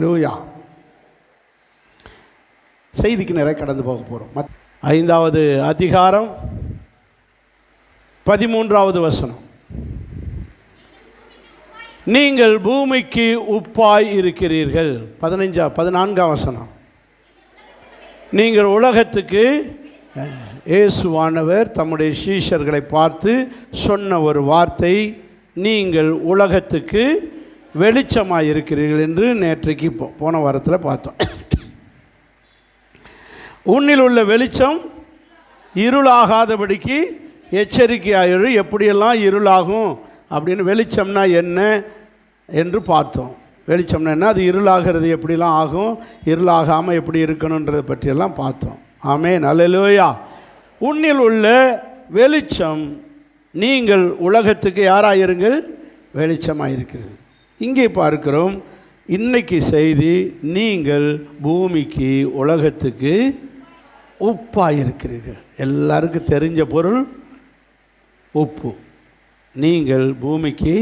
ஹல்லேலூயா. செய்திக்கு நிறைய கடந்து போக போகிறோம். 5வது அதிகாரம் 13வது வசனம். நீங்கள் பூமிக்கு உப்பாய் இருக்கிறீர்கள். 14ஆம் வசனம். நீங்கள் உலகத்துக்கு, இயேசுவானவர் தம்முடைய சீஷர்களை பார்த்து சொன்ன ஒரு வார்த்தை, நீங்கள் உலகத்துக்கு வெளிச்சமாக இருக்கிறீர்கள் என்று நேற்றைக்கு போன வாரத்தில் பார்த்தோம். உன்னில் உள்ள வெளிச்சம் இருளாகாதபடிக்கு எச்சரிக்கையாயிரு. எப்படியெல்லாம் இருளாகும் அப்படின்னு, வெளிச்சம்னா என்ன என்று பார்த்தோம். வெளிச்சம்னா என்ன, அது இருளாகிறது எப்படிலாம் ஆகும், இருளாகாமல் எப்படி இருக்கணுன்றதை பற்றியெல்லாம் பார்த்தோம். ஆமென், அல்லேலூயா. உன்னில் உள்ள வெளிச்சம், நீங்கள் உலகத்துக்கு யாராயிருங்கள், வெளிச்சமாக இருக்கிறீர்கள். இங்கே பார்க்கிறோம், இன்னைக்கு செய்தி, நீங்கள் பூமிக்கு உலகத்துக்கு உப்பாக இருக்கிறீர்கள். எல்லாருக்கும் தெரிஞ்ச பொருள் உப்பு. நீங்கள் பூமிக்கு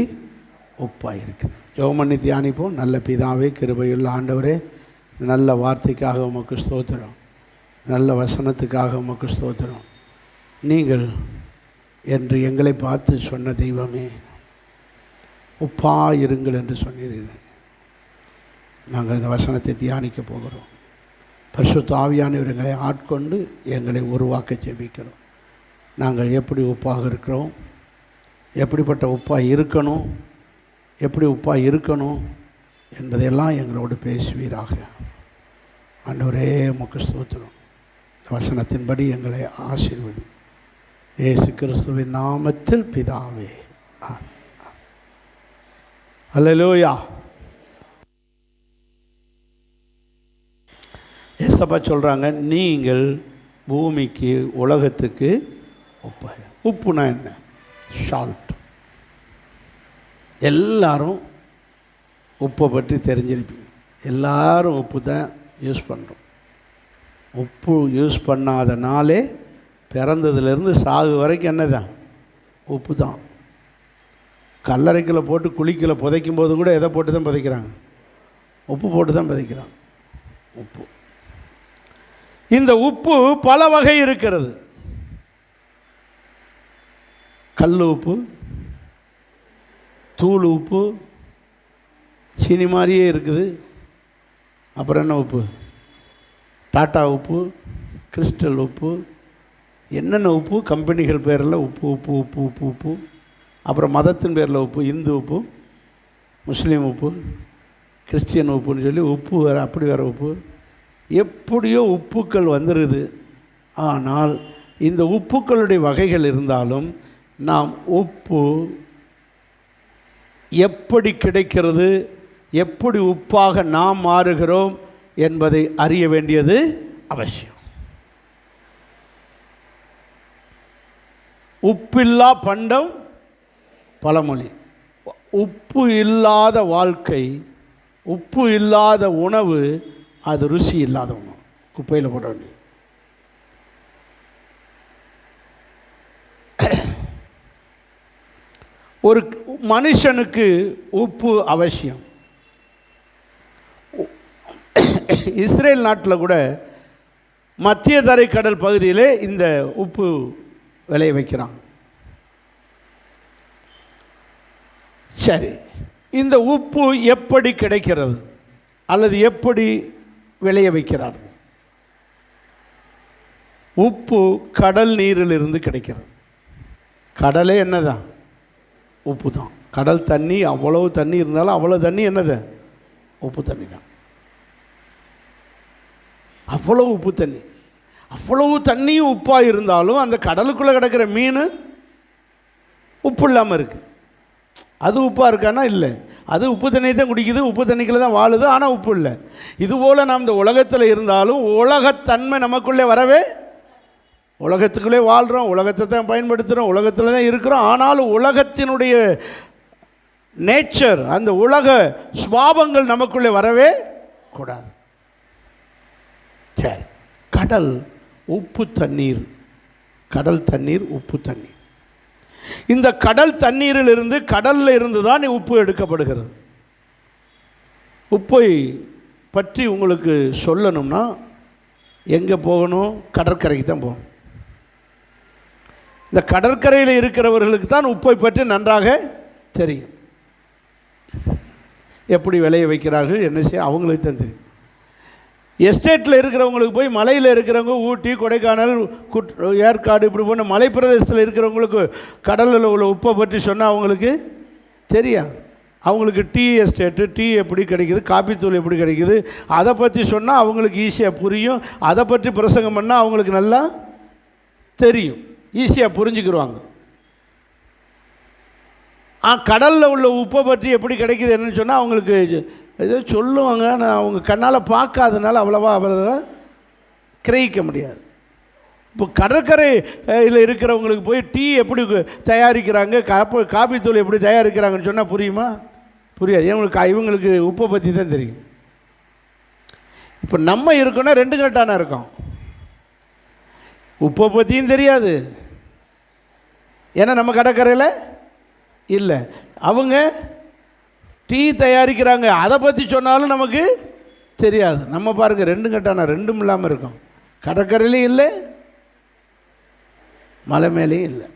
உப்பாக இருக்கிறீர்கள். ஜெபம் பண்ணி தியானிப்போம். நல்ல பிதாவே, கிருபையுள்ள ஆண்டவரே, நல்ல வார்த்தைக்காக உமக்கு ஸ்தோத்திரம், நல்ல வசனத்துக்காக உமக்கு ஸ்தோத்திரம். நீங்கள் என்று எங்களை பார்த்து சொன்ன தெய்வமே, உப்பா இருங்கள் என்று சொன்னீர்கள். நாங்கள் இந்த வசனத்தை தியானிக்க போகிறோம். பரிசுத்த ஆவியானவர் எங்களை ஆட்கொண்டு எங்களை உருவாக்க ஜெபிக்கிறோம். நாங்கள் எப்படி உப்பாக இருக்கிறோம், எப்படிப்பட்ட உப்பாக இருக்கணும், எப்படி உப்பாக இருக்கணும் என்பதையெல்லாம் எங்களோடு பேசுவீராக. ஆண்டவரே உமக்கு ஸ்தோத்திரம். வசனத்தின்படி எங்களை ஆசீர்வதி. இயேசு கிறிஸ்துவின் நாமத்தில் பிதாவே, அல்லேலூயா. ஏசப்பா சொல்கிறாங்க, நீங்கள் பூமிக்கு உலகத்துக்கு உப்பு. உப்புனா என்ன? சால்ட். எல்லாரும் உப்பை பற்றி தெரிஞ்சிருப்பீங்க. எல்லாரும் உப்பு தான் யூஸ் பண்ணுறோம். உப்பு யூஸ் பண்ணாத நாளே, பிறந்ததுலேருந்து சாகு வரைக்கும் என்ன தான், உப்பு தான். கல்லறைக்கில் போட்டு குளிக்கல புதைக்கும் போது கூட எதை போட்டு தான் புதைக்கிறாங்க? உப்பு போட்டு தான் புதைக்கிறாங்க. உப்பு. இந்த உப்பு பல வகை இருக்கிறது. கல் உப்பு, தூள் உப்பு, சீனி மாதிரியே இருக்குது. அப்புறம் என்ன உப்பு? டாட்டா உப்பு, கிறிஸ்டல் உப்பு, என்னென்ன உப்பு, கம்பெனிகள் பேரில் உப்பு உப்பு உப்பு உப்பு உப்பு. அப்புறம் மதத்தின் பேரில் உப்பு, இந்து உப்பு, முஸ்லீம் உப்பு, கிறிஸ்டியன் உப்புன்னு சொல்லி உப்பு வேறு, அப்படி வேறு உப்பு. எப்படியோ உப்புக்கள் வந்துடுது. ஆனால் இந்த உப்புக்களுடைய வகைகள் இருந்தாலும் நாம் உப்பு எப்படி கிடைக்கிறது, எப்படி உப்பாக நாம் மாறுகிறோம் என்பதை அறிய வேண்டியது அவசியம். உப்பில்லா பண்டம் பழமொழி. உப்பு இல்லாத வாழ்க்கை, உப்பு இல்லாத உணவு, அது ருசி இல்லாத உணவு. குப்பையில் போட வேண்டிய. ஒரு மனுஷனுக்கு உப்பு அவசியம். இஸ்ரேல் நாட்டில் கூட மத்திய தரை கடல் பகுதியிலே இந்த உப்பு விளைய வைக்கிறாங்க. சரி, இந்த உப்பு எப்படி கிடைக்கிறது அல்லது எப்படி விளைய வைக்கிறார்? உப்பு கடல் நீரிலிருந்து கிடைக்கிறது. கடலே என்னதான்? உப்பு தான். கடல் தண்ணி, அவ்வளவு தண்ணி இருந்தாலும் அவ்வளோ தண்ணி என்னது? உப்பு தண்ணி தான். அவ்வளவு உப்பு தண்ணி. அவ்வளவு தண்ணியும் உப்பாக இருந்தாலும் அந்த கடலுக்குள்ளே கிடக்கிற மீன் உப்பு இல்லாமல் இருக்குது. அது உப்பாக இருக்கான்னா இல்லை. அது உப்பு தண்ணி தான் குடிக்குது, உப்பு தண்ணிக்குள்ளே தான் வாழுது, ஆனால் உப்பு இல்லை. இதுபோல் நாம் இந்த உலகத்தில் இருந்தாலும் உலகத்தன்மை நமக்குள்ளே வரவே, உலகத்துக்குள்ளே வாழ்கிறோம், உலகத்தை தான் பயன்படுத்துகிறோம், உலகத்தில் தான் இருக்கிறோம். ஆனாலும் உலகத்தினுடைய நேச்சர், அந்த உலக சுபாவங்கள் நமக்குள்ளே வரவே கூடாது. சரி, கடல் உப்பு தண்ணீர், கடல் தண்ணீர் உப்பு தண்ணீர். இந்த கடல் தண்ணீரில் இருந்து, கடலில் இருந்து தான் உப்பு எடுக்கப்படுகிறது. உப்பை பற்றி உங்களுக்கு சொல்லணும்னா எங்கே போகணும்? கடற்கரைக்கு தான் போகணும். இந்த கடற்கரையில் இருக்கிறவர்களுக்கு தான் உப்பை பற்றி நன்றாக தெரியும். எப்படி விளைய வைக்கிறார்கள், என்ன செய்ய, அவங்களுக்கு தான் தெரியும். எஸ்டேட்டில் இருக்கிறவங்களுக்கு போய் மலையில் இருக்கிறவங்க, ஊட்டி, கொடைக்கானல், ஏற்காடு இப்படி போன மலை பிரதேசத்தில் இருக்கிறவங்களுக்கு கடலில் உள்ள உப்பை பற்றி சொன்னால் அவங்களுக்கு தெரியாது. அவங்களுக்கு டீ எஸ்டேட்டு, டீ எப்படி கிடைக்குது, காப்பித்தூள் எப்படி கிடைக்குது, அதை பற்றி சொன்னால் அவங்களுக்கு ஈஸியாக புரியும். அதை பற்றி பிரசங்கம் பண்ணால் அவங்களுக்கு நல்லா தெரியும், ஈஸியாக புரிஞ்சுக்கிடுவாங்க. கடலில் உள்ள உப்பை பற்றி எப்படி கிடைக்குது என்னன்னு சொன்னால் அவங்களுக்கு ஏதோ சொல்லுவாங்க, நான் அவங்க கண்ணால் பார்க்காதனால அவ்வளோவா கிரகிக்க முடியாது. இப்போ கடற்கரையில் இருக்கிறவங்களுக்கு போய் டீ எப்படி தயாரிக்கிறாங்க, காப்பித்தூள் எப்படி தயாரிக்கிறாங்கன்னு சொன்னால் புரியுமா? புரியாது. இவங்களுக்கு உப்பை பற்றி தான் தெரியும். இப்போ நம்ம இருக்கோன்னா ரெண்டு கட்டான இருக்கோம். உப்பை பற்றியும் தெரியாது, ஏன்னா நம்ம கடற்கரையில் இல்லை. அவங்க டீ தயாரிக்கிறாங்க, அதை பற்றி சொன்னாலும் நமக்கு தெரியாது. நம்ம பாருங்கள், ரெண்டும் கட்டான, ரெண்டும் இல்லாமல் இருக்கோம். கடற்கரையிலையும் இல்லை, மலை மேலேயும் இல்லை.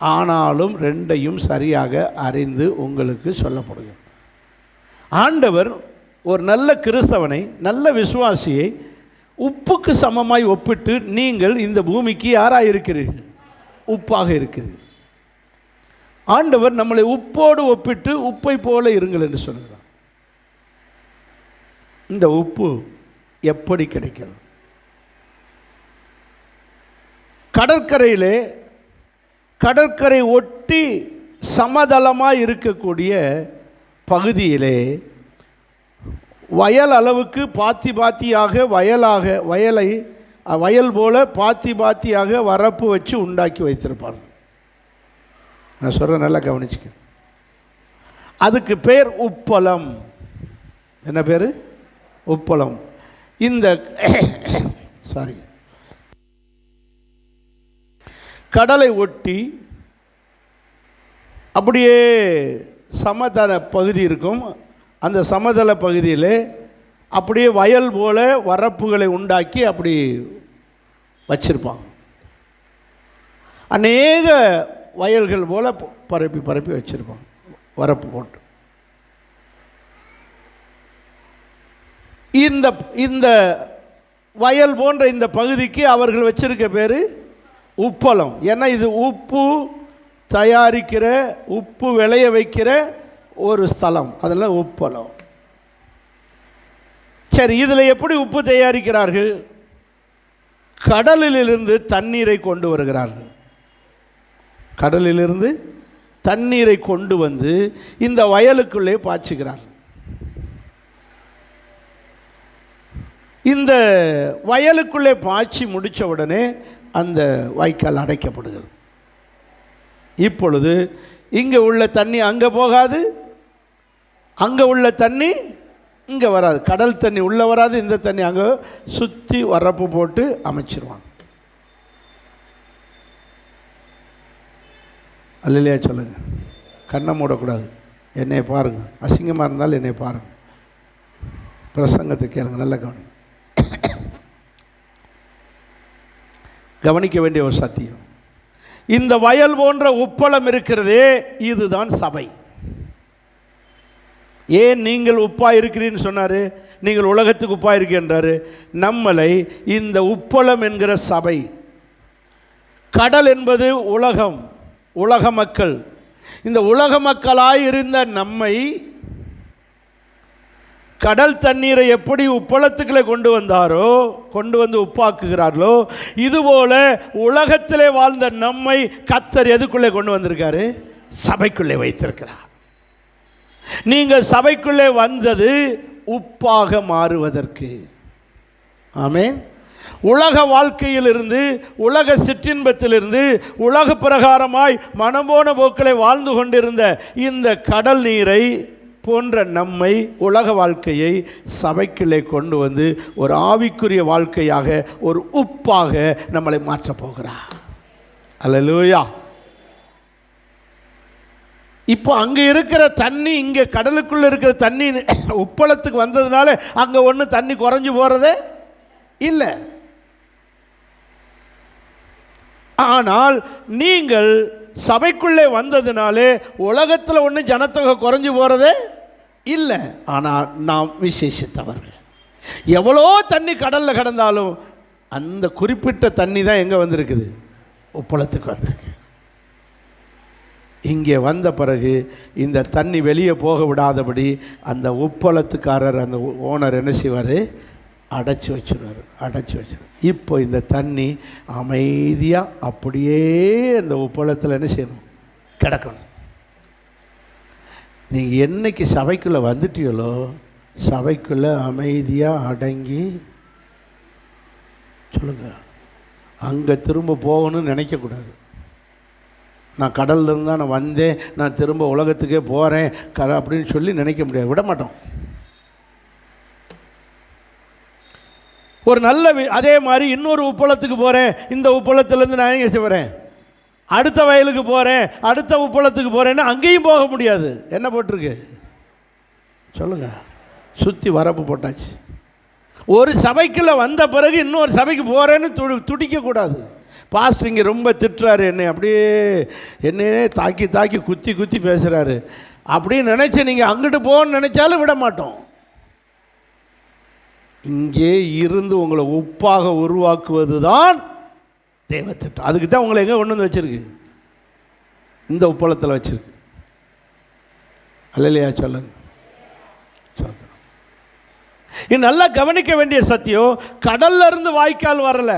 ஆனாலும் ரெண்டையும் சரியாக அறிந்து உங்களுக்கு சொல்லப்படுகிறது. ஆண்டவர் ஒரு நல்ல கிறிஸ்தவனை, நல்ல விசுவாசியை உப்புக்கு சமமாய் ஒப்பிட்டு, நீங்கள் இந்த பூமிக்கு யாராக இருக்கிறீர்கள்? உப்பாக இருக்கிறீர்கள். ஆண்டவர் நம்மளை உப்போடு ஒப்பிட்டு உப்பை போல இருங்கள் என்று சொல்கிறார். இந்த உப்பு எப்படி கிடைக்கிறது? கடற்கரையிலே, கடற்கரை ஒட்டி சமதளமாக இருக்கக்கூடிய பகுதியிலே வயல் அளவுக்கு பாத்தி பாத்தியாக வயல் போல பாத்தி பாத்தியாக வரப்பு வச்சு உண்டாக்கி வைத்திருப்பார்கள். நான் சொல்கிறேன், நல்லா கவனிச்சுக்க. அதுக்கு பேர் உப்பளம். என்ன பேர்? உப்பளம். இந்த கடலை ஒட்டி அப்படியே சமதள பகுதி இருக்கும். அந்த சமதள பகுதியில் அப்படியே வயல் போல வரப்புகளை உண்டாக்கி அப்படி வச்சிருப்பாங்க. அநேக வயல்கள் போல பரப்பி பரப்பி வச்சிருப்பாங்க, வரப்பு போட்டு. இந்த வயல் போன்ற இந்த பகுதிக்கு அவர்கள் வச்சிருக்க பேர் உப்பளம். ஏன்னா இது உப்பு தயாரிக்கிற, உப்பு விளைய வைக்கிற ஒரு ஸ்தலம், அதில் உப்பளம். சரி, இதில் எப்படி உப்பு தயாரிக்கிறார்கள்? கடலிலிருந்து தண்ணீரை கொண்டு வருகிறார்கள். கடலிலிருந்து தண்ணீரை கொண்டு வந்து இந்த வயலுக்குள்ளே பாய்ச்சுகிறார். இந்த வயலுக்குள்ளே பாய்ச்சி முடித்த உடனே அந்த வாய்க்கால் அடைக்கப்படுகிறது. இப்பொழுது இங்கே உள்ள தண்ணி அங்கே போகாது, அங்கே உள்ள தண்ணி இங்கே வராது. கடல் தண்ணி உள்ளே வராது, இந்த தண்ணி அங்கே சுற்றி வரப்பு போட்டு அமைச்சிருவாங்க. அல்லையா சொல்லுங்க. கண்ணை மூடக்கூடாது. என்னை பாருங்கள், அசிங்கமாக இருந்தாலும் என்னை பாருங்கள், பிரசங்கத்தை கேளுங்க, நல்ல கவனிக்க வேண்டிய ஒரு சத்தியம். இந்த வயல் போன்ற உப்பளம் இருக்கிறதே, இதுதான் சபை. ஏன் நீங்கள் உப்பா இருக்கிறீன்னு சொன்னார்? நீங்கள் உலகத்துக்கு உப்பா இருக்கின்றாரு. நம்மளை இந்த உப்பளம் என்கிற சபை, கடல் என்பது உலகம், உலக மக்கள். இந்த உலக மக்களாய் இருந்த நம்மை கடல் தண்ணீரை எப்படி உப்பளத்துக்களை கொண்டு வந்தாரோ, கொண்டு வந்து உப்பாக்குகிறார்களோ, இதுபோல உலகத்திலே வாழ்ந்த நம்மை கர்த்தர் எதுக்குள்ளே கொண்டு வந்திருக்காரு? சபைக்குள்ளே வைத்திருக்கிறார். நீங்கள் சபைக்குள்ளே வந்தது உப்பாக மாறுவதற்கு. ஆமென். உலக வாழ்க்கையிலிருந்து, உலக சிற்றின்பத்திலிருந்து, உலக பிரகாரமாய் மனம்போன போக்களை வாழ்ந்து கொண்டிருந்த இந்த கடல் நீரை போன்ற நம்மை, உலக வாழ்க்கையை சபைக்குள்ளே கொண்டு வந்து ஒரு ஆவிக்குரிய வாழ்க்கையாக, ஒரு உப்பாக நம்மளை மாற்றப் போகிறார். அல்லேலூயா. இப்போ அங்கே இருக்கிற தண்ணி இங்கே கடலுக்குள்ளே இருக்கிற தண்ணி உப்பளத்துக்கு வந்ததுனால அங்கே ஒன்றும் தண்ணி குறைஞ்சி போகிறதே இல்லை. ஆனால் நீங்கள் சபைக்குள்ளே வந்ததுனாலே உலகத்தில் ஒன்றும் ஜனத்தொகை குறைஞ்சி போகிறதே இல்லை. ஆனால் நாம் விசேஷித்தவர்கள். எவ்வளோ தண்ணி கடலில் கடந்தாலும் அந்த குறிப்பிட்ட தண்ணி தான் எங்கே வந்திருக்குது? உப்பளத்துக்கு வந்திருக்கு. இங்கே வந்த பிறகு இந்த தண்ணி வெளியே போக விடாதபடி அந்த உப்பளத்துக்காரர், அந்த ஓனர் என்ன செய்வார்? அடைச்சி வச்சுருவார். இப்போ இந்த தண்ணி அமைதியாக அப்படியே அந்த உப்பளத்தில் என்ன செய்யணும்? கிடக்கணும். நீங்கள் என்னைக்கு சபைக்குள்ளே வந்துட்டீங்களோ சபைக்குள்ளே அமைதியாக அடங்கி சொல்லுங்கள், அங்கே திரும்ப போகணும்னு நினைக்கக்கூடாது. நான் கடல்லேருந்து தான் நான் வந்தேன், நான் திரும்ப உலகத்துக்கே போகிறேன் அப்படின்னு சொல்லி நினைக்க முடியாது. விட மாட்டோம். ஒரு நல்ல அதே மாதிரி இன்னொரு உப்பளத்துக்கு போகிறேன், இந்த உப்பளத்துலேருந்து நான் எங்கே போகிறேன்? அடுத்த வயலுக்கு போகிறேன், அடுத்த உப்பளத்துக்கு போகிறேன்னா அங்கேயும் போக முடியாது. என்ன போட்டிருக்கு சொல்லுங்கள்? சுற்றி வரப்பு போட்டாச்சு. ஒரு சபைக்குள்ளே வந்த பிறகு இன்னொரு சபைக்கு போகிறேன்னு துடிக்கக்கூடாது. பாஸ்டர் இங்கே ரொம்ப திட்டுறாரு, என்னையே தாக்கி தாக்கி குத்தி குத்தி பேசுகிறாரு அப்படின்னு நினச்சி நீங்கள் அங்கிட்டு போகணும்னு நினச்சாலும் விட மாட்டோம். இங்கே இருந்து உங்களை உப்பாக உருவாக்குவது தான் தேவத்திட்டம். அதுக்கு தான் உங்களை எங்கே கொண்டு வந்து வச்சுருக்கு? இந்த உப்பளத்தில் வச்சுருக்கு. அல்லையா? சொல்லுங்க. இது நல்லா கவனிக்க வேண்டிய சத்தியம். கடல்ல இருந்து வாய்க்கால் வரல.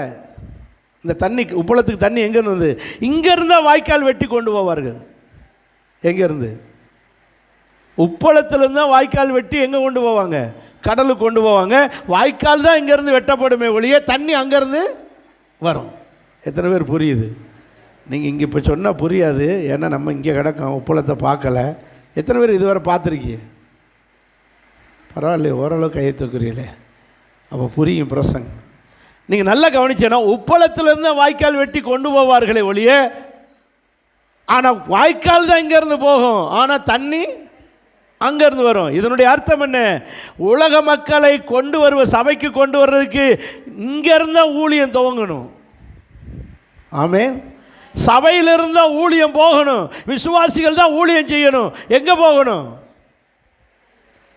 இந்த தண்ணி உப்பளத்துக்கு தண்ணி எங்கேருந்து வந்து? இங்கேருந்தா வாய்க்கால் வெட்டி கொண்டு போவார்கள். எங்கேருந்து? உப்பளத்துலேருந்து தான் வாய்க்கால் வெட்டி எங்கே கொண்டு போவாங்க? கடலுக்கு கொண்டு போவாங்க. வாய்க்கால் தான் இங்கேருந்து வெட்டப்படுமே ஒழிய தண்ணி அங்கேருந்து வரும். எத்தனை பேர் புரியுது? நீங்கள் இங்கே இப்போ சொன்னால் புரியாது, ஏன்னா நம்ம இங்கே கிடக்கோம், உப்பளத்தை பார்க்கல. எத்தனை பேர் இதுவரை பார்த்துருக்கீங்க? பரவாயில்லையே, ஓரளவு கையை தூக்குறீங்களே, அப்போ புரியும் பிரசங்கம். நீங்கள் நல்லா கவனிச்சேன்னா உப்பளத்திலேருந்து வாய்க்கால் வெட்டி கொண்டு போவார்களே ஒழிய, ஆனால் வாய்க்கால் தான் இங்கேருந்து போகும், ஆனால் தண்ணி அங்கேருந்து வரும். இதனுடைய அர்த்தம் என்ன? உலக மக்களை கொண்டு வருவ சபைக்கு கொண்டு வர்றதுக்கு இங்கேருந்து ஊழியம் துவங்கணும். ஆமென். சபையிலிருந்து ஊழியம் போகணும். விசுவாசிகள் தான் ஊழியம் செய்யணும். எங்கே போகணும்?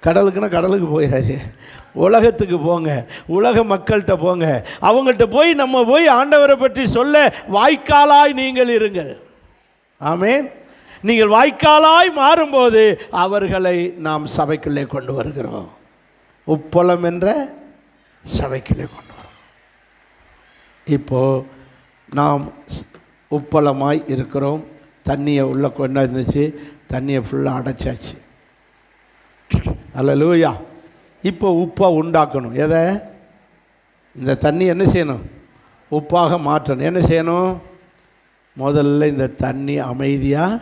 கடலுக்குன்னா கடலுக்கு போயிடாது, உலகத்துக்கு போங்க, உலக மக்கள்கிட்ட போங்க. அவங்கள்ட்ட போய் நம்ம போய் ஆண்டவரை பற்றி சொல்ல வாய்க்காலாய் நீங்கள் இருங்கள். ஆமென். நீங்கள் வாய்க்காலாய் மாறும்போது அவர்களை நாம் சபைக்குள்ளே கொண்டு வருகிறோம். உப்பளம் என்ற சபைக்குள்ளே கொண்டு வரோம். இப்போது நாம் உப்பளமாய் இருக்கிறோம். தண்ணியை உள்ளே கொண்டு இருந்துச்சு, தண்ணியை ஃபுல்லாக அடைச்சாச்சு. அல்லேலூயா. இப்போ உப்பாக உண்டாக்கணும். எதை? இந்த தண்ணி என்ன செய்யணும்? உப்பாக மாற்றணும். என்ன செய்யணும்? முதல்ல இந்த தண்ணி அமைதியாக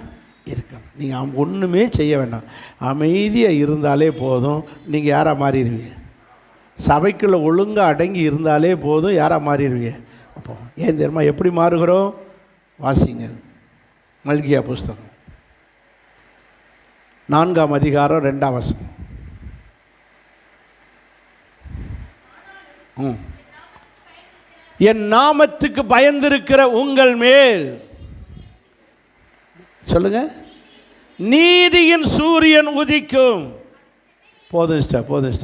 இருக்கணும். நீங்கள் ஒன்றுமே செய்ய வேண்டாம், அமைதியாக இருந்தாலே போதும். நீங்கள் யாராக மாறிடுவீங்க? சபைக்குள்ளே ஒழுங்காக அடங்கி இருந்தாலே போதும், யாராக மாறிடுவீங்க? அப்போ ஏன் தெரியுமா எப்படி மாறுகிறோம்? வாசிங்க மல்கியா புஸ்தகம் 4ஆம் அதிகாரம் 2ஆம் வசனம். என் நாமத்துக்கு பயந்திருக்கிற உங்கள் மேல் சொல்லுங்க, நீதியின் சூரியன் உதிக்கும். போதும்.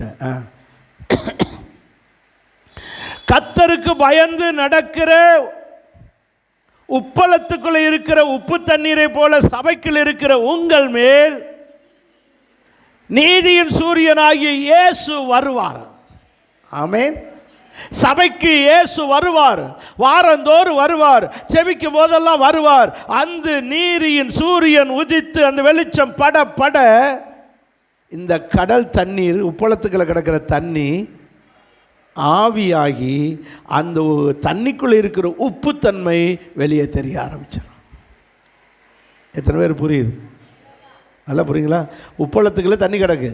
கர்த்தருக்கு பயந்து நடக்கிற உப்பளத்துக்குள்ள இருக்கிற உப்பு தண்ணீரை போல சபைக்குள் இருக்கிற உங்கள் மேல் நீதியின் சூரியனாகிய இயேசு வருவார். ஆமென். சபைக்கு இயேசு வருவார், வாரந்தோறும் வருவார், செபிக்கும் போதெல்லாம் வருவார். அந்த நீதியின் சூரியன் உதித்து அந்த வெளிச்சம் பட பட இந்த கடல் தண்ணீர், உப்பளத்துக்குள்ள கிடக்கிற தண்ணி ஆவியாகி அந்த தண்ணிக்குள்ளே இருக்கிற உப்புத்தன்மை வெளியே தெரிய ஆரம்பிச்சிடும். எத்தனை பேர் புரியுது? நல்லா புரியுங்களா? உப்பளத்துக்குள்ளே தண்ணி கிடக்கு,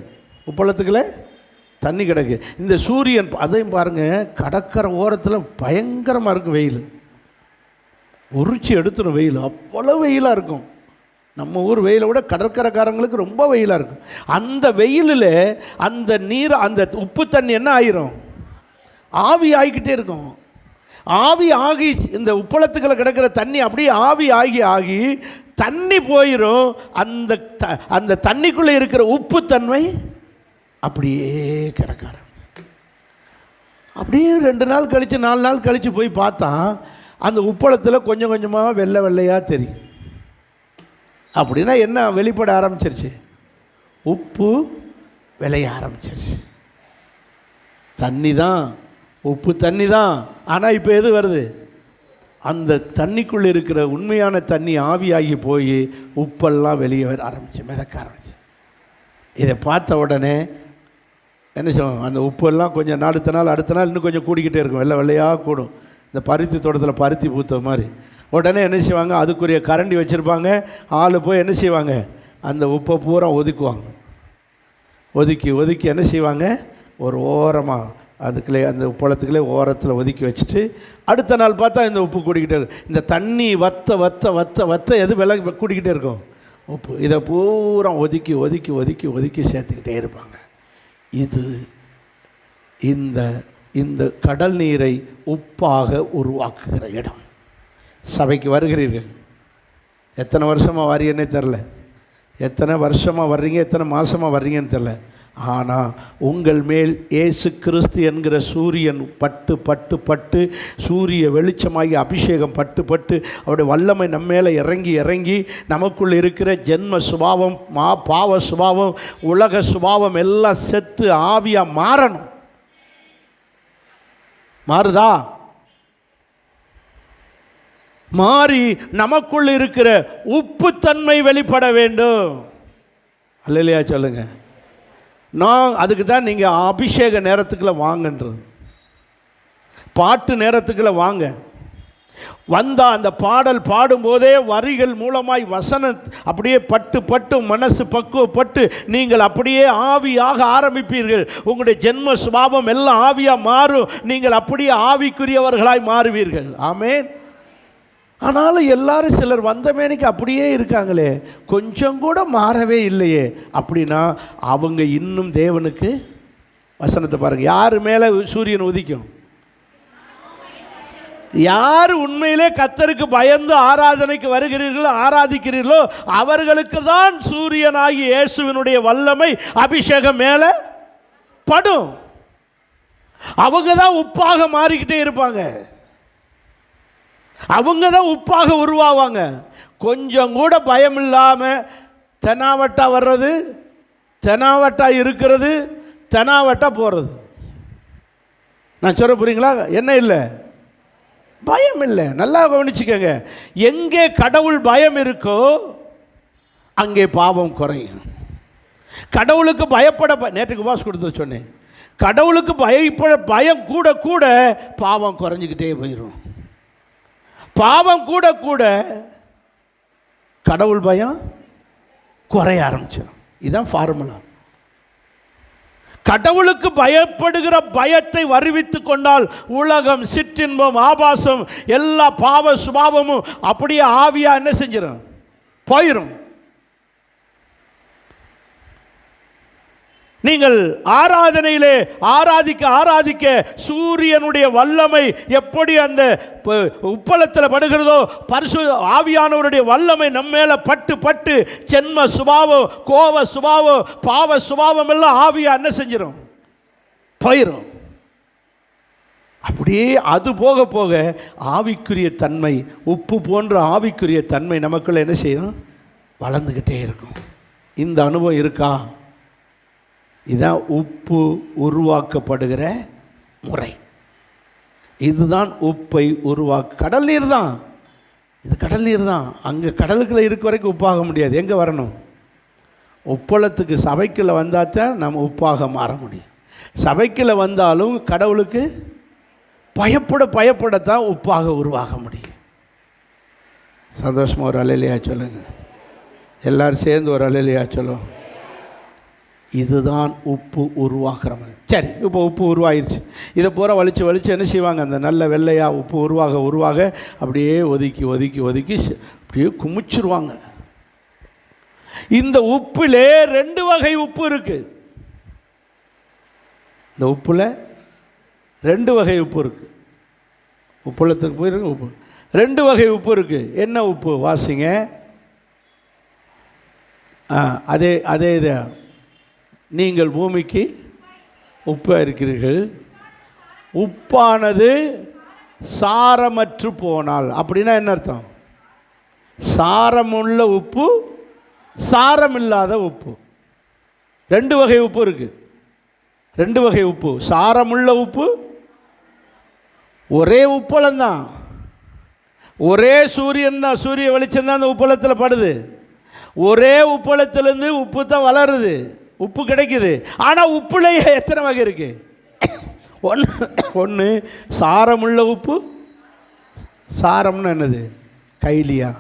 உப்பளத்துக்குள்ளே தண்ணி கிடக்கு. இந்த சூரியன் அதையும் பாருங்கள், கடற்கரை ஓரத்தில் பயங்கரமாக இருக்கும் வெயில், உரிச்சி எடுத்துடும் வெயில், அவ்வளோ வெயிலாக இருக்கும். நம்ம ஊர் வெயிலை விட கடற்கரைக்காரங்களுக்கு ரொம்ப வெயிலாக இருக்கும். அந்த வெயிலில் அந்த நீர், அந்த உப்பு தண்ணி என்ன ஆயிரும், ஆவி ஆகிக்கிட்டே இருக்கும். ஆவி ஆகி இந்த உப்பளத்துக்களை கிடக்கிற தண்ணி அப்படியே ஆவி ஆகி ஆகி தண்ணி போயிடும். அந்த தண்ணிக்குள்ளே இருக்கிற உப்பு தன்மை அப்படியே கிடக்கார. அப்படியே 2 நாள் கழித்து 4 நாள் கழித்து போய் பார்த்தா அந்த உப்பளத்தில் கொஞ்சம் கொஞ்சமாக வெள்ளை வெள்ளையாக தெரியும். அப்படின்னா என்ன வெளிப்பட ஆரம்பிச்சிருச்சு, உப்பு விளைய ஆரம்பிச்சிருச்சு. தண்ணி தான், உப்பு தண்ணி தான். ஆனால் இப்போ எது வருது, அந்த தண்ணிக்குள்ளே இருக்கிற உண்மையான தண்ணி ஆவியாகி போய் உப்பெல்லாம் வெளியே வர ஆரம்பிச்சு, மிதக்க ஆரம்பிச்சு. இதை பார்த்த உடனே என்ன செய்வோம், அந்த உப்பெல்லாம் கொஞ்சம் அடுத்த நாள் இன்னும் கொஞ்சம் கூடிக்கிட்டே இருக்கும், வெள்ளை வெள்ளையாக கூடும். இந்த பருத்தி தோட்டத்தில் பருத்தி பூத்த மாதிரி. உடனே என்ன செய்வாங்க, அதுக்குரிய கரண்டி வச்சுருப்பாங்க. ஆள் போய் என்ன செய்வாங்க, அந்த உப்பை பூரா ஒதுக்குவாங்க. ஒதுக்கி என்ன செய்வாங்க, ஒரு ஓரமாக அதுக்குள்ளே அந்த உப்பளத்துக்குள்ளே ஓரத்தில் ஒதுக்கி வச்சுட்டு அடுத்த நாள் பார்த்தா இந்த உப்பு கூடிக்கிட்டே இருக்கும். இந்த தண்ணி வத்த எது விலை கூடிக்கிட்டே இருக்கும், உப்பு. இதை பூரா ஒதுக்கி சேர்த்துக்கிட்டே இருப்பாங்க. இது இந்த கடல் நீரை உப்பாக உருவாக்குகிற இடம். சபைக்கு வருகிறீர்கள், எத்தனை வருஷமாக வர்றீங்கன்னே தெரில, எத்தனை வருஷமாக வர்றீங்க, எத்தனை மாதமாக வர்றீங்கன்னு தெரில. ஆனால் உங்கள் மேல் இயேசு கிறிஸ்து என்கிற சூரியன் பட்டு சூரிய வெளிச்சமாகி அபிஷேகம் பட்டு அவருடைய வல்லமை நம்ம மேலே இறங்கி நமக்குள் இருக்கிற ஜென்ம சுபாவம், பாவ சுபாவம், உலக சுபாவம் எல்லாம் செத்து ஆவியாக மாறணும். மாறுதா? மாறி நமக்குள் இருக்கிற உப்புத்தன்மை வெளிப்பட வேண்டும். அல்லேலூயா சொல்லுங்க. நான் அதுக்கு தான் நீங்கள் அபிஷேக நேரத்துக்குள்ள வாங்கன்றது. பாட்டு நேரத்துக்குள்ள வாங்க. வந்தால் அந்த பாடல் பாடும்போதே வரிகள் மூலமாய் வசனம் அப்படியே பட்டு மனசு பக்குவப்பட்டு நீங்கள் அப்படியே ஆவியாக ஆரம்பிப்பீர்கள். உங்களுடைய ஜென்ம சுபாவம் எல்லாம் ஆவியாக மாறும். நீங்கள் அப்படியே ஆவிக்குரியவர்களாய் மாறுவீர்கள். ஆமென். ஆனாலும் எல்லாரும் சிலர் வந்த மேனிக்கு அப்படியே இருக்காங்களே, கொஞ்சம் கூட மாறவே இல்லையே. அப்படின்னா அவங்க இன்னும் தேவனுக்கு, வசனத்தை பாருங்கள், யார் மேலே சூரியன் உதிக்கும், யார் உண்மையிலே கர்த்தருக்கு பயந்து ஆராதனைக்கு வருகிறீர்களோ, ஆராதிக்கிறீர்களோ, அவர்களுக்கு தான் சூரியனாகி இயேசுவினுடைய வல்லமை அபிஷேகம் மேலே படும். அவங்க தான் உப்பாக மாறிக்கிட்டே இருப்பாங்க. அவங்க தான் உப்பாக உருவாவாங்க. கொஞ்சம் கூட பயம் இல்லாமல் தெனாவட்டா வர்றது, தெனாவட்டா இருக்கிறது, தெனாவட்டா போகிறது. நான் சொல்ல புரியுங்களா? என்ன இல்லை, பயம் இல்லை. நல்லா கவனிச்சுக்கங்க. எங்கே கடவுள் பயம் இருக்கோ அங்கே பாவம் குறையும். கடவுளுக்கு பயப்பட, நேற்றுக்கு வாஸ் கொடுத்து சொன்னேன், கடவுளுக்கு பயம் கூட கூட பாவம் குறைஞ்சிக்கிட்டே போயிடும். பாவம் கூட கூட கடவுள் பயம் குறைய ஆரம்பிச்சிடும். இதுதான் ஃபார்முலா. கடவுளுக்கு பயப்படுகிற பயத்தை வருவித்து கொண்டால் உலகம், சிற்றின்பம், ஆபாசம், எல்லா பாவ சுபாவமும் அப்படியே ஆவியா என்ன செஞ்சிடும், போயிடும். நீங்கள் ஆராதனையிலே ஆராதிக்க சூரியனுடைய வல்லமை எப்படி அந்த உப்பளத்தில் படுகிறதோ, பரிசுத்த ஆவியானவருடைய வல்லமை நம்ம மேலே பட்டு ஜென்ம சுபாவம், கோப சுபாவம், பாவ சுபாவம் எல்லாம் ஆவியா என்ன செஞ்சிடும், போயிடும். அப்படியே அது போக போக ஆவிக்குரிய தன்மை, உப்பு போன்ற ஆவிக்குரிய தன்மை நமக்குள்ள என்ன செய்யும், வளர்ந்துக்கிட்டே இருக்கும். இந்த அனுபவம் இருக்கா? இதுதான் உப்பு உருவாக்கப்படுகிற முறை. இதுதான் உப்பை கடல் நீர் தான், இது கடல் நீர் தான். அங்கே கடலுக்குள்ள இருக்க வரைக்கும் உப்பாக முடியாது. எங்கே வரணும், உப்பளத்துக்கு, சபைக்குள்ள வந்தால் தான் நம்ம உப்பாக மாற முடியும். சபைக்குள்ள வந்தாலும் கடவுளுக்கு பயப்படத்தான் உப்பாக உருவாக முடியும். சந்தோஷமாக ஒரு அல்லேலூயா சொல்லுங்க. எல்லாரும் சேர்ந்து ஒரு அல்லேலூயா சொல்லுவோம். இதுதான் உப்பு உருவாக்குற மாதிரி. சரி, இப்போ உப்பு உருவாகிருச்சு. இதை பூரா வலிச்சு என்ன செய்வாங்க, அந்த நல்ல வெள்ளையாக உப்பு உருவாக அப்படியே ஒதுக்கி அப்படியே குமிச்சிருவாங்க. இந்த உப்பிலே 2 வகை உப்பு இருக்கு. இந்த உப்புல 2 வகை உப்பு இருக்கு. உப்புளத்துக்கு போயிருக்கு உப்பு 2 வகை உப்பு இருக்கு. என்ன உப்பு வாசிங்க? அதே இது, நீங்கள் பூமிக்கு உப்பாக இருக்கிறீர்கள். உப்பானது சாரமற்று போனால், அப்படின்னா என்ன அர்த்தம்? சாரமுள்ள உப்பு, சாரமில்லாத உப்பு. 2 வகை உப்பு இருக்கு. 2 வகை உப்பு. சாரமுள்ள உப்பு, ஒரே உப்பளம் தான், ஒரே சூரியன் தான், சூரிய வெளிச்சம் தான் அந்த உப்பளத்தில் படுது. ஒரே உப்பளத்திலேருந்து உப்பு தான் வளருது, உப்பு கிடைக்குது. ஆனால் உப்புலையே எத்தனை வகை இருக்கு? ஒன்று சாரமுள்ள உப்பு. சாரம்னு என்னது? கைலியா?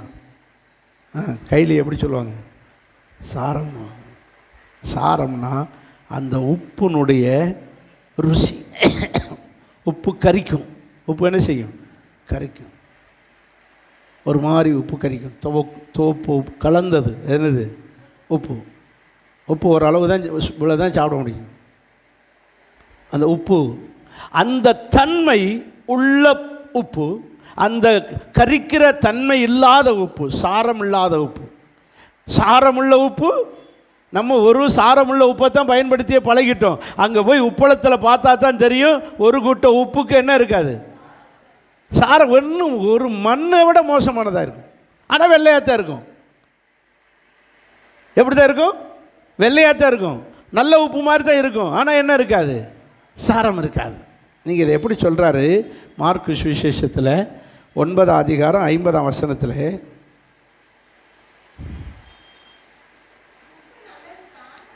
கைலி எப்படி சொல்லுவாங்க? சாரம். சாரம்னா அந்த உப்புனுடைய ருசி. உப்பு கரிக்கும். உப்பு என்ன செய்யும்? கரிக்கும். ஒரு மாதிரி உப்பு கரிக்கும். தோப்பு உப்பு கலந்தது என்னது? உப்பு. உப்பு ஓரளவு தான், இவ்வளோ தான் சாப்பிட முடியும். அந்த உப்பு, அந்த தன்மை உள்ள உப்பு, அந்த கரிக்கிற தன்மை இல்லாத உப்பு, சாரம் இல்லாத உப்பு. சாரமுள்ள உப்பு, நம்ம ஒரு சாரமுள்ள உப்பை தான் பயன்படுத்தியே பழகிட்டோம். அங்கே போய் உப்பளத்தில் பார்த்தா தான் தெரியும், ஒரு கூட்ட உப்புக்கு என்ன இருக்காது? சாரம். இன்னும் ஒரு மண்ணை விட மோசமானதாக இருக்கும். ஆனால் வெள்ளையாத்தான் இருக்கும். எப்படி தான் இருக்கும்? வெள்ளையாத்தான் இருக்கும். நல்ல உப்பு மாதிரி தான் இருக்கும். ஆனால் என்ன இருக்காது? சாரம் இருக்காது. நீங்கள் இதை எப்படி சொல்கிறாரு? மார்க்கு சுவிசேஷத்தில் 9ஆம் அதிகாரம் 50ஆம் வசனத்தில்,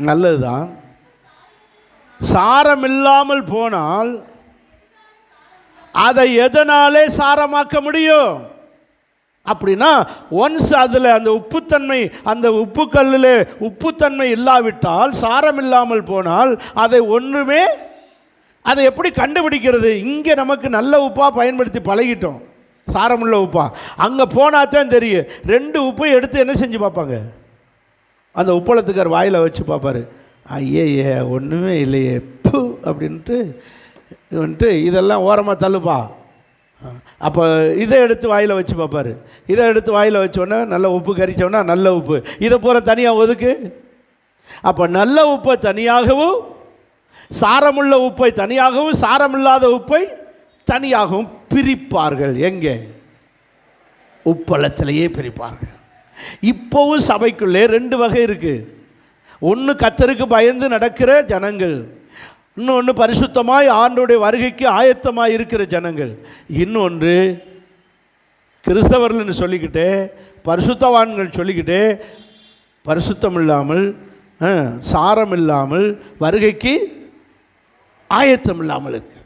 நல்லதுதான், சாரம் இல்லாமல் போனால் அதை எதனாலே சாரமாக்க முடியும்? அப்படின்னா ஒன்ஸ் அதில் அந்த உப்புத்தன்மை, அந்த உப்பு கல்லில் உப்புத்தன்மை இல்லாவிட்டால், சாரம் இல்லாமல் போனால் அதை ஒன்றுமே, அதை எப்படி கண்டுபிடிக்கிறது? இங்கே நமக்கு நல்ல உப்பாக பயன்படுத்தி பழகிட்டோம், சாரமுள்ள உப்பா. அங்கே போனால் தான் தெரியும். 2 உப்பை எடுத்து என்ன செஞ்சு பார்ப்பாங்க? அந்த உப்பளத்துக்கார் வாயில் வச்சு பார்ப்பார். ஐயே ஒன்றுமே இல்லையே பூ அப்படின்ட்டு வந்துட்டு இதெல்லாம் ஓரமாக தள்ளுப்பா. அப்போ இதை எடுத்து வாயில் வச்சு பார்ப்பார். இதை எடுத்து வாயில் வச்சோன்னே நல்ல உப்பு கரிச்சோன்னா நல்ல உப்பு, இதை பூரா தனியாக ஒதுக்கு. அப்போ நல்ல உப்பை தனியாகவும், சாரமுள்ள உப்பை தனியாகவும், சாரமில்லாத உப்பை தனியாகவும் பிரிப்பார்கள். எங்கே? உப்பளத்திலேயே பிரிப்பார்கள். இப்போவும் சபைக்குள்ளே 2 வகை இருக்குது. ஒன்று கர்த்தருக்கு பயந்து நடக்கிற ஜனங்கள், இன்னொன்று பரிசுத்தமாய் ஆண்டவருடைய வருகைக்கு ஆயத்தமாக இருக்கிற ஜனங்கள். இன்னொன்று கிறிஸ்தவர்கள்னு சொல்லிக்கிட்டே, பரிசுத்தவான்கள் சொல்லிக்கிட்டே, பரிசுத்தம் இல்லாமல், சாரம் இல்லாமல், வருகைக்கு ஆயத்தம் இல்லாமல் இருக்கு.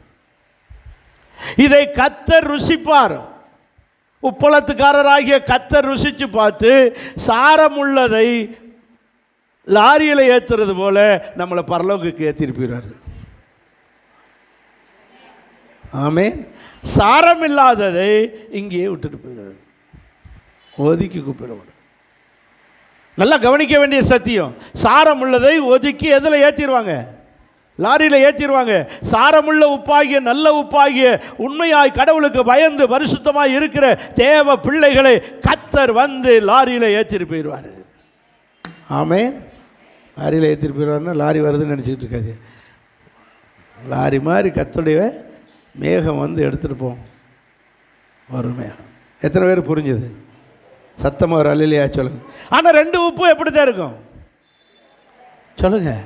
இதை கர்த்தர் ருசிப்பார். உப்பளத்துக்காரராகிய கர்த்தர் ருசித்து பார்த்து, சாரம் உள்ளதை லாரியில் ஏற்றுறது போல நம்மளை பரலோகத்துக்கு ஏற்றிருப்பார். ஆமே. சாரம் இல்லாததை இங்கேயே விட்டுட்டு போயிடுறாரு, ஒதுக்கி கூப்பிடுவார். நல்லா கவனிக்க வேண்டிய சத்தியம். சாரம் உள்ளதை ஒதுக்கி எதில் ஏற்றிடுவாங்க? லாரியில் ஏற்றிடுவாங்க. சாரமுள்ள உப்பாகிய, நல்ல உப்பாகிய, உண்மையாய் கடவுளுக்கு பயந்து பரிசுத்தமாய் இருக்கிற தேவ பிள்ளைகளை கர்த்தர் வந்து லாரியில் ஏற்றிட்டு போயிடுவார். ஆமே. லாரியில் ஏற்றிட்டு போயிடுவாருன்னா லாரி வருதுன்னு நினச்சிக்கிட்டு இருக்காது. லாரி மாதிரி கர்த்தருடைய மேகம் வந்து எடுத்துகிட்டு போவோம் வறுமையாக. எத்தனை பேர் புரிஞ்சுது? சத்தமாக ஒரு அல்லையா சொல்லுங்க. ஆனால் 2 உப்பு எப்படி தான் இருக்கும் சொல்லுங்கள்?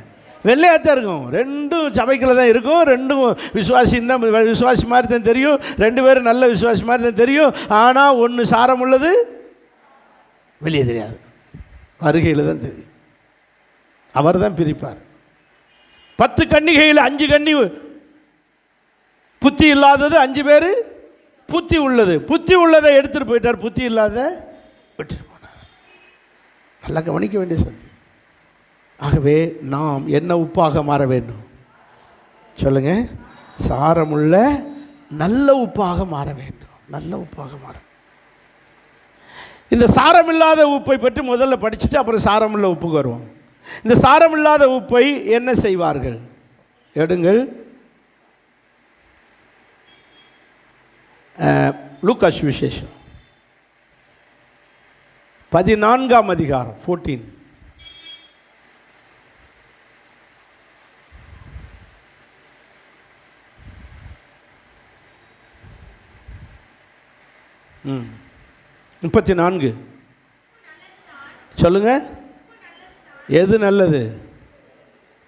வெள்ளையாக தான் இருக்கும். 2 சபைக்குள்ள தான் இருக்கும். 2 விசுவாசின்னு தான், விசுவாசி மாதிரி தான் தெரியும். 2 பேரும் நல்ல விசுவாசி மாதிரி தான் தெரியும். ஆனால் ஒன்று சாரம் உள்ளது வெளியே தெரியாது, வருகையில் தான் தெரியும். அவர் தான் பிரிப்பார். 10 கன்னிகையில் 5 கன்னி புத்தி இல்லாதது, 5 பேர் புத்தி உள்ளது. புத்தி உள்ளதை எடுத்துகிட்டு போயிட்டார், புத்தி இல்லாத விட்டுட்டு போனார். நல்லா கவனிக்க வேண்டிய சத்தியம். ஆகவே நாம் என்ன உப்பாக மாற வேண்டும் சொல்லுங்க? சாரமுள்ள நல்ல உப்பாக மாற வேண்டும். நல்ல உப்பாக மாற. இந்த சாரமில்லாத உப்பை பற்றி முதல்ல படிச்சுட்டு அப்புறம் சாரமுள்ள உப்புக்கு வருவோம். இந்த சாரமில்லாத உப்பை என்ன செய்வார்கள்? எடுங்கள், லூக்கா சுவிசேஷம் 14ஆம் அதிகாரம் 14. ம் 34 சொல்லுங்க. எது நல்லது?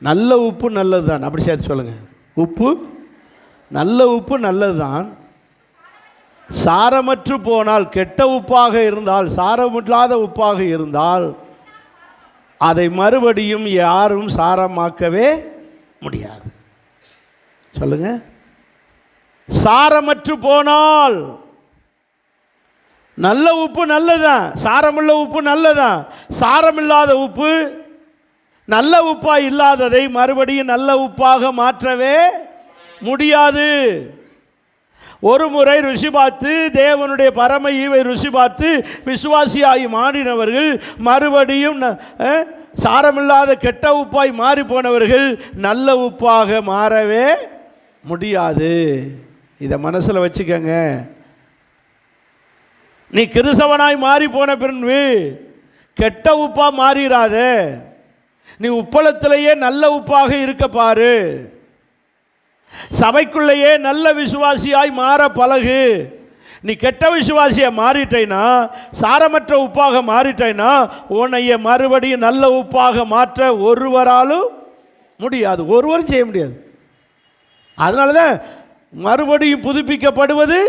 நல்ல உப்பு நல்லது தான். அப்படி சேர்த்து சொல்லுங்க. உப்பு, நல்ல உப்பு நல்லது தான். சாரமற்று போனால், கெட்ட உப்பாக இருந்தால், சாரமில்லாத உப்பாக இருந்தால் அதை மறுபடியும் யாரும் சாரமாக்கவே முடியாது. சொல்லுங்க. சாரமற்று போனால், நல்ல உப்பு நல்லதான், சாரமுள்ள உப்பு நல்லதான். சாரமில்லாத உப்பு நல்ல உப்பாக இல்லாததை மறுபடியும் நல்ல உப்பாக மாற்றவே முடியாது. ஒரு முறை ருசி பார்த்து, தேவனுடைய பரம ஈவை ருசி பார்த்து விசுவாசியாகி மாறினவர்கள் மறுபடியும் சாரமில்லாத கெட்ட உப்பாய் மாறி போனவர்கள் நல்ல உப்பாக மாறவே முடியாது. இதை மனசில் வச்சுக்கங்க. நீ கிறிஸ்தவனாய் மாறி போன பின்பு கெட்ட உப்பா மாறிடாத. நீ உப்பளத்திலேயே நல்ல உப்பாக இருக்க பாரு. சபைக்குள்ளேயே நல்ல விசுவாசியாய் மாற பழகு. நீ கெட்ட விசுவாசியை மாறிட்டேனா, சாரமற்ற உப்பாக மாறிட்டேனா, உன்னைய மறுபடியும் நல்ல உப்பாக மாற்ற ஒருவராலும் முடியாது. ஒருவரும் செய்ய முடியாது. அதனால தான் மறுபடியும் புதுப்பிக்கப்படுவது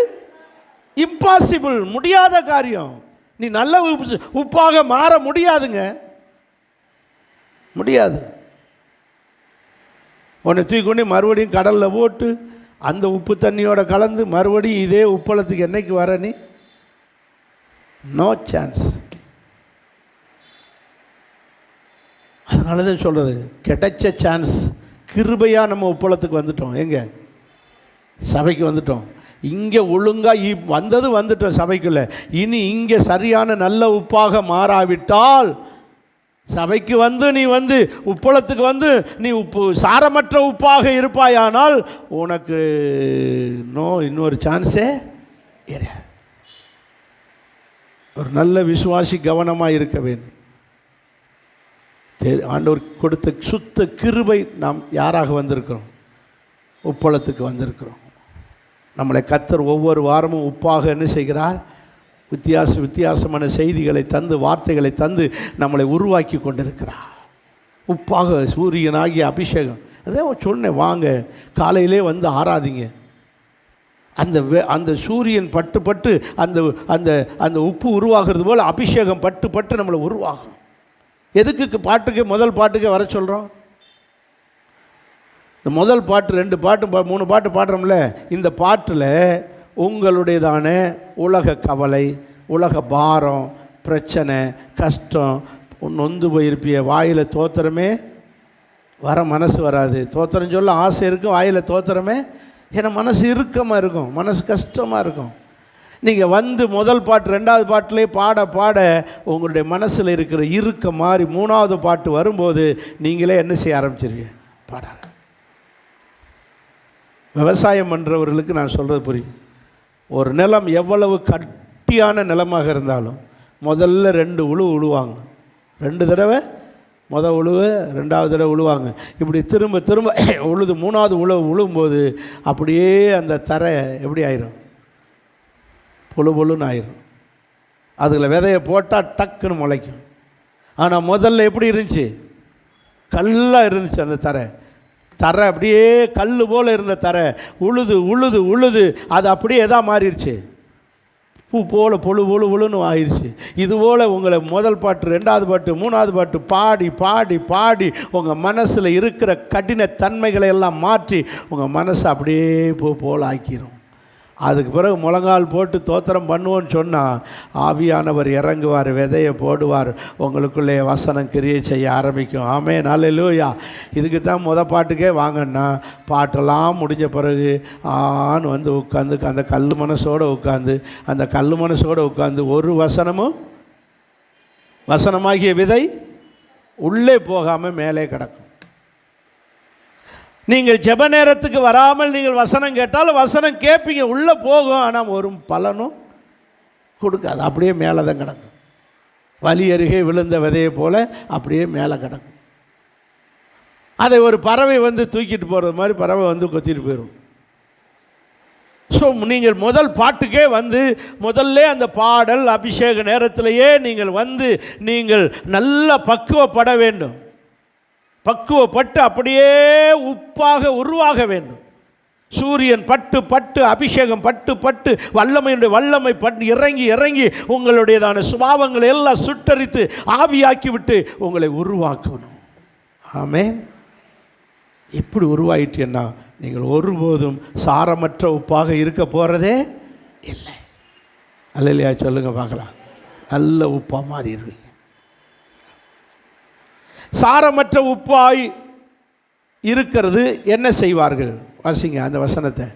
இம்பாசிபிள், முடியாத காரியம். நீ நல்ல உப்பாக மாற முடியாதுங்க, முடியாது. உன்னை தூக்கி மறுபடியும் கடலில் போட்டு அந்த உப்பு தண்ணியோட கலந்து மறுபடியும் இதே உப்பளத்துக்கு என்னைக்கு வர? நீ நோ சான்ஸ். அதனால தான் சொல்கிறது, கிடைச்ச சான்ஸ். கிருபையாக நம்ம உப்பளத்துக்கு வந்துட்டோம். எங்கே? சபைக்கு வந்துட்டோம். இங்கே ஒழுங்காக வந்துட்டோம் சபைக்குள்ள. இனி இங்கே சரியான நல்ல உப்பாக மாறாவிட்டால், சபைக்கு நீ உப்பளத்துக்கு நீ சாரமற்ற உப்பாக இருப்பாயானால் உனக்கு இன்னொரு சான்ஸே கிடையாது. ஒரு நல்ல விசுவாசி கவனமாக இருக்க வேண்டும். ஆண்டவர் கொடுத்த சுத்த கிருபை நாம் யாராக வந்திருக்கிறோம்? உப்பளத்துக்கு வந்திருக்கிறோம். நம்மளை கர்த்தர் ஒவ்வொரு வாரமும் உப்பாக என்ன செய்கிறார்? வித்தியாசமான செய்திகளை தந்து, வார்த்தைகளை தந்து நம்மளை உருவாக்கி கொண்டிருக்கிறார். உப்பாக சூரியனாகிய அபிஷேகம். அதே சொன்னேன், வாங்க காலையிலே ஆராதிங்க. அந்த சூரியன் பட்டு அந்த அந்த அந்த உப்பு உருவாகிறது போல் அபிஷேகம் பட்டு நம்மளை உருவாகும். எதுக்கு பாட்டுக்கு முதல் பாட்டுக்கே வர சொல்கிறோம்? இந்த முதல் பாட்டு 2 பாட்டு 3 பாட்டு பாடுறோம்ல, இந்த பாட்டில் உங்களுடையதான உலக கவலை, உலக பாரம், பிரச்சனை, கஷ்டம், நொந்து போயிருப்பிய வாயில் தோத்திரமே வர மனசு வராது. தோத்திரம் சொல்ல ஆசை இருக்கும், வாயில் தோத்திரமே. ஏன்னா மனசு இறுக்கமாக இருக்கும், மனசு கஷ்டமாக இருக்கும். நீங்கள் முதல் பாட்டு 2வது பாட்டிலே பாட உங்களுடைய மனசில் இருக்கிற இருக்க மாதிரி 3வது பாட்டு வரும்போது நீங்களே என்ன செய்ய ஆரம்பிச்சிருவீங்க? பாட. விவசாயம் பண்ணுறவர்களுக்கு நான் சொல்கிறது புரியும். ஒரு நிலம் எவ்வளவு கட்டியான நிலமாக இருந்தாலும் முதல்ல 2 உழுவாங்க. 2 தடவை உழுவு, 2வது தடவை உழுவாங்க. இப்படி திரும்ப உழுது 3வது உழுவும்போது அப்படியே அந்த தரை எப்படி ஆயிரும்? பொழுன்னு ஆயிரும். அதில் விதையை போட்டால் டக்குன்னு முளைக்கும். ஆனால் முதல்ல எப்படி இருந்துச்சு? கல்லாக இருந்துச்சு. அந்த தரை அப்படியே கல் போல் இருந்த தரை உழுது அது அப்படியே எதா மாறிடுச்சு? பூ போல் பொழுன்னு ஆயிடுச்சு. இதுபோல் உங்களை முதல் பாட்டு, 2வது பாட்டு, 3வது பாட்டு பாடி உங்கள் மனசில் இருக்கிற கடின தன்மைகளை எல்லாம் மாற்றி உங்கள் மனசை அப்படியே பூ போல் ஆக்கிரும். அதுக்கு பிறகு முழங்கால் போட்டு தோத்திரம் பண்ணுவோன்னு சொன்னால் ஆவியானவர் இறங்குவார், விதையை போடுவார், உங்களுக்குள்ளே வசனம் கிரியை செய்ய ஆரம்பிக்கும். ஆமென், அல்லேலூயா. இதுக்கு தான் பாட்டுக்கே வாங்கன்னா, பாட்டெல்லாம் முடிஞ்ச பிறகு உட்காந்து அந்த கல் மனசோடு உட்காந்து ஒரு வசனமும் வசனமாகிய விதை உள்ளே போகாமல் மேலே கிடக்கும். நீங்கள் ஜெப நேரத்துக்கு வராமல் நீங்கள் வசனம் கேட்டாலும் வசனம் கேட்பீங்க, உள்ளே போகும், ஆனால் ஒரு பலனும் கொடுக்காது, அப்படியே மேலே தான் கிடக்கும். வலி அருகே விழுந்த விதையை போல் அப்படியே மேலே கிடக்கும். அதை ஒரு பறவை வந்து தூக்கிட்டு போகிறது மாதிரி பறவை வந்து கொத்திட்டு போயிடும். ஸோ நீங்கள் முதல் பாட்டுக்கே வந்து முதல்ல அந்த பாடல் அபிஷேக நேரத்திலேயே நீங்கள் வந்து நீங்கள் நல்ல பக்குவப்பட வேண்டும். பக்குவப்பட்டு அப்படியே உப்பாக உருவாக வேண்டும். சூரியன் பட்டு பட்டு அபிஷேகம் பட்டு பட்டு வல்லமையுடைய வல்லமை பட்டு இறங்கி இறங்கி உங்களுடையதான சுபாவங்களை எல்லாம் சுட்டரித்து ஆவியாக்கி விட்டு உங்களை உருவாக்கணும். ஆமென். இப்படி உருவாயிட்டீங்கன்னா நீங்கள் ஒருபோதும் சாரமற்ற உப்பாக இருக்க போகிறதே இல்லை. அல்லேலூயா சொல்லுங்க பார்க்கலாம். நல்ல உப்பாக மாறிடுவீங்க. சாரமற்ற உப்பாய் இருக்கிறது என்ன செய்வார்கள்? வாசிங்க அந்த வசனத்தை.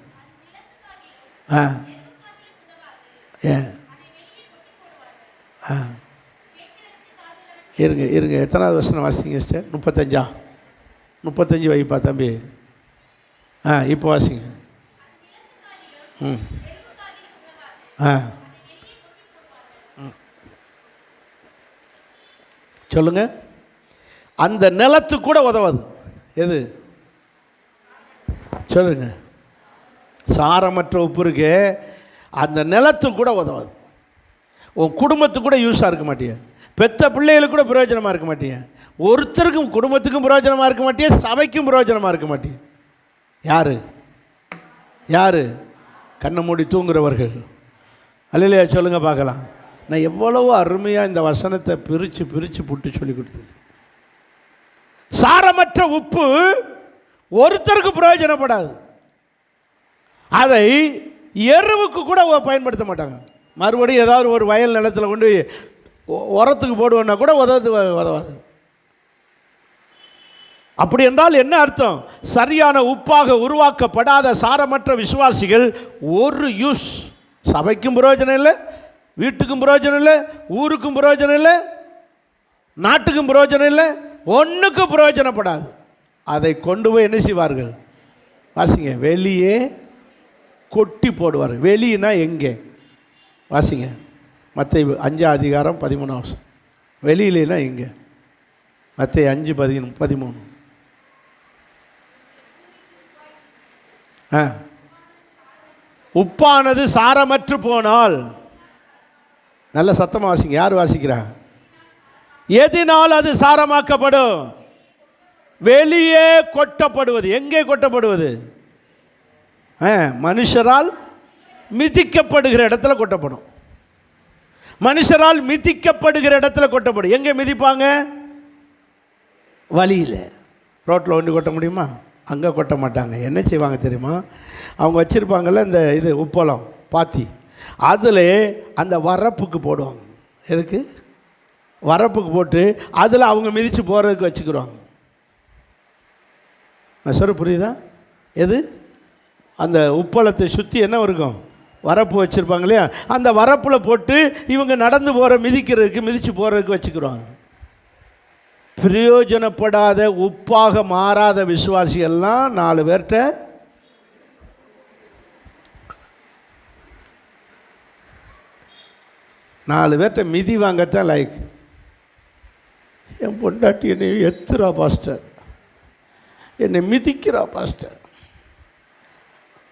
இருங்க இருங்க, எத்தனாவது வசனம் வாசிங்க சிஸ்டர்? 35. 35 வைப்பா தம்பி. இப்போ வாசிங்க. சொல்லுங்க. அந்த நிலத்து கூட உதவாது. எது சொல்லுங்க? சாரமற்ற உப்பு இருக்கு, அந்த நிலத்து கூட உதவாது. உன் குடும்பத்துக்கு கூட யூஸாக இருக்க மாட்டிய, பெத்த பிள்ளைகளுக்கு கூட பிரயோஜனமாக இருக்க மாட்டிய, ஒருத்தருக்கும் குடும்பத்துக்கும் பிரயோஜனமாக இருக்க மாட்டிய, சபைக்கும் பிரயோஜனமாக இருக்க மாட்டிய. யாரு யாரு? கண்ணை மூடி தூங்குறவர்கள். அல்லேலூயா சொல்லுங்க பார்க்கலாம். நான் எவ்வளவு அருமையாக இந்த வசனத்தை பிரித்து பிரித்து புட்டு சொல்லி கொடுத்தேன். சாரமற்ற உப்பு ஒருத்தருக்கு பிரயோஜனப்படாது. அதை எருவுக்கு கூட பயன்படுத்த மாட்டாங்க. மறுபடியும் ஏதாவது ஒரு வயல் நிலத்தில் கொண்டு உரத்துக்கு போடுவோன்னா கூட உதவாது. அப்படி என்றால் என்ன அர்த்தம்? சரியான உப்பாக உருவாக்கப்படாத சாரமற்ற விசுவாசிகள் ஒரு யூஸ். சபைக்கும் பிரயோஜனம் இல்லை, வீட்டுக்கும் பிரயோஜனம் இல்லை, ஊருக்கும் பிரயோஜனம் இல்லை, நாட்டுக்கும் பிரயோஜனம் இல்லை, ஒன்றுக்கும் பிரயோஜனப்படாது. அதை கொண்டு போய் என்ன செய்வார்கள்? வாசிங்க. வெளியே கொட்டி போடுவார்கள். வெளியினா எங்கே? வாசிங்க. மத்தேயு 5:13. வெளியிலனா எங்கே? மத்தேயு 5:13. உப்பானது சாரமற்று போனால், நல்ல சத்தமாக வாசிங்க. யார் வாசிக்கிறா? எதினால் அது சாரமாக்கப்படும்? வெளியே கொட்டப்படுவது. எங்கே கொட்டப்படுவது? மனுஷரால் மிதிக்கப்படுகிற இடத்துல கொட்டப்படும். மனுஷரால் மிதிக்கப்படுகிற இடத்துல கொட்டப்படும். எங்கே மிதிப்பாங்க? வழியில். ரோட்டில் ஒன்று கொட்ட முடியுமா? அங்கே கொட்ட மாட்டாங்க. என்ன செய்வாங்க தெரியுமா? அவங்க வச்சுருப்பாங்கள்ல இந்த இது உப்பளம் பாத்தி, அதில் அந்த வரப்புக்கு போடுவாங்க. எதுக்கு? வரப்புக்கு போட்டு அதில் அவங்க மிதித்து போகிறதுக்கு வச்சுக்கிடுவாங்க. நான் சொல்ல புரியுதா? எது? அந்த உப்பளத்தை சுற்றி என்ன இருக்கும்? வரப்பு வச்சுருப்பாங்க இல்லையா? அந்த வரப்பில் போட்டு இவங்க நடந்து போகிற மிதிக்கிறதுக்கு மிதித்து போகிறதுக்கு வச்சுக்கிடுவாங்க. பிரயோஜனப்படாத உப்பாக மாறாத விசுவாசிகள்லாம் 4 பேர்கிட்ட மிதி வாங்கத்தான் லைக். என் பொண்டாட்டி என்னை எத்துறா பாஸ்டர், என்னை மிதிக்கிறா பாஸ்டர்.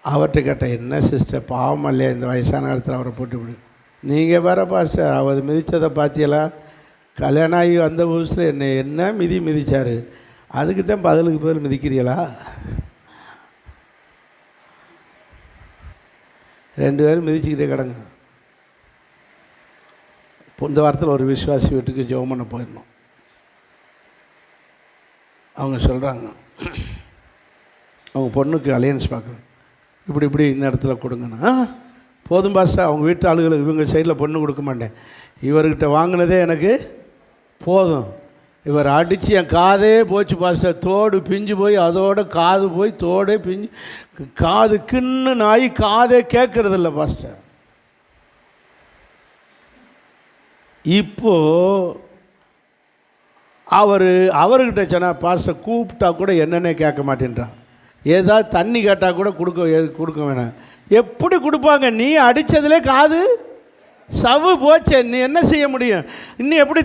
அவர்கிட்ட கேட்டேன், என்ன சிஸ்டர் பாவம் இல்லையா இந்த வயசான காலத்தில் அவரை போட்டு? நீங்கள் வேற பாஸ்டர், அவர் மிதித்ததை பார்த்தியலா? கல்யாணம் ஆகி வந்த புதுசில் என்னை என்ன மிதிச்சார், அதுக்கு தான் பதிலுக்கு பதில் மிதிக்கிறீங்களா? 2 பேரும் மிதிச்சுக்கிட்டே கிடங்க. இந்த வாரத்தில் ஒரு விசுவாசி வீட்டுக்கு ஜெபம் பண்ண போயிருந்தோம். அவங்க சொல்கிறாங்க, அவங்க பொண்ணுக்கு அலையன்ஸ் பார்க்குறேன், இப்படி இந்த இடத்துல கொடுங்கண்ணா. போதும் பாஸ்டர், அவங்க வீட்டு ஆளுகளுக்கு இவங்க சைடில் பொண்ணு கொடுக்க மாட்டேன், இவர்கிட்ட வாங்கினதே எனக்கு போதும். இவர் அடித்து என் காதே போச்சு பாஸ்டர், தோடு பிஞ்சு போய் அதோட காது போய் தோடே பிஞ்சு காது கிண்ணு நாய் காதே கேட்கறதில்ல பாஸ்டர். இப்போது அவர்கிட்ட சொன்னால் பாஸ்டர் கூப்பிட்டா கூட என்னென்ன கேட்க மாட்டேன்றான். ஏதாவது தண்ணி கேட்டால் கூட கொடுக்க வேணாம். எப்படி கொடுப்பாங்க? நீ அடித்ததுலே காது சவு போச்சே, நீ என்ன செய்ய முடியும்? இன்னும் எப்படி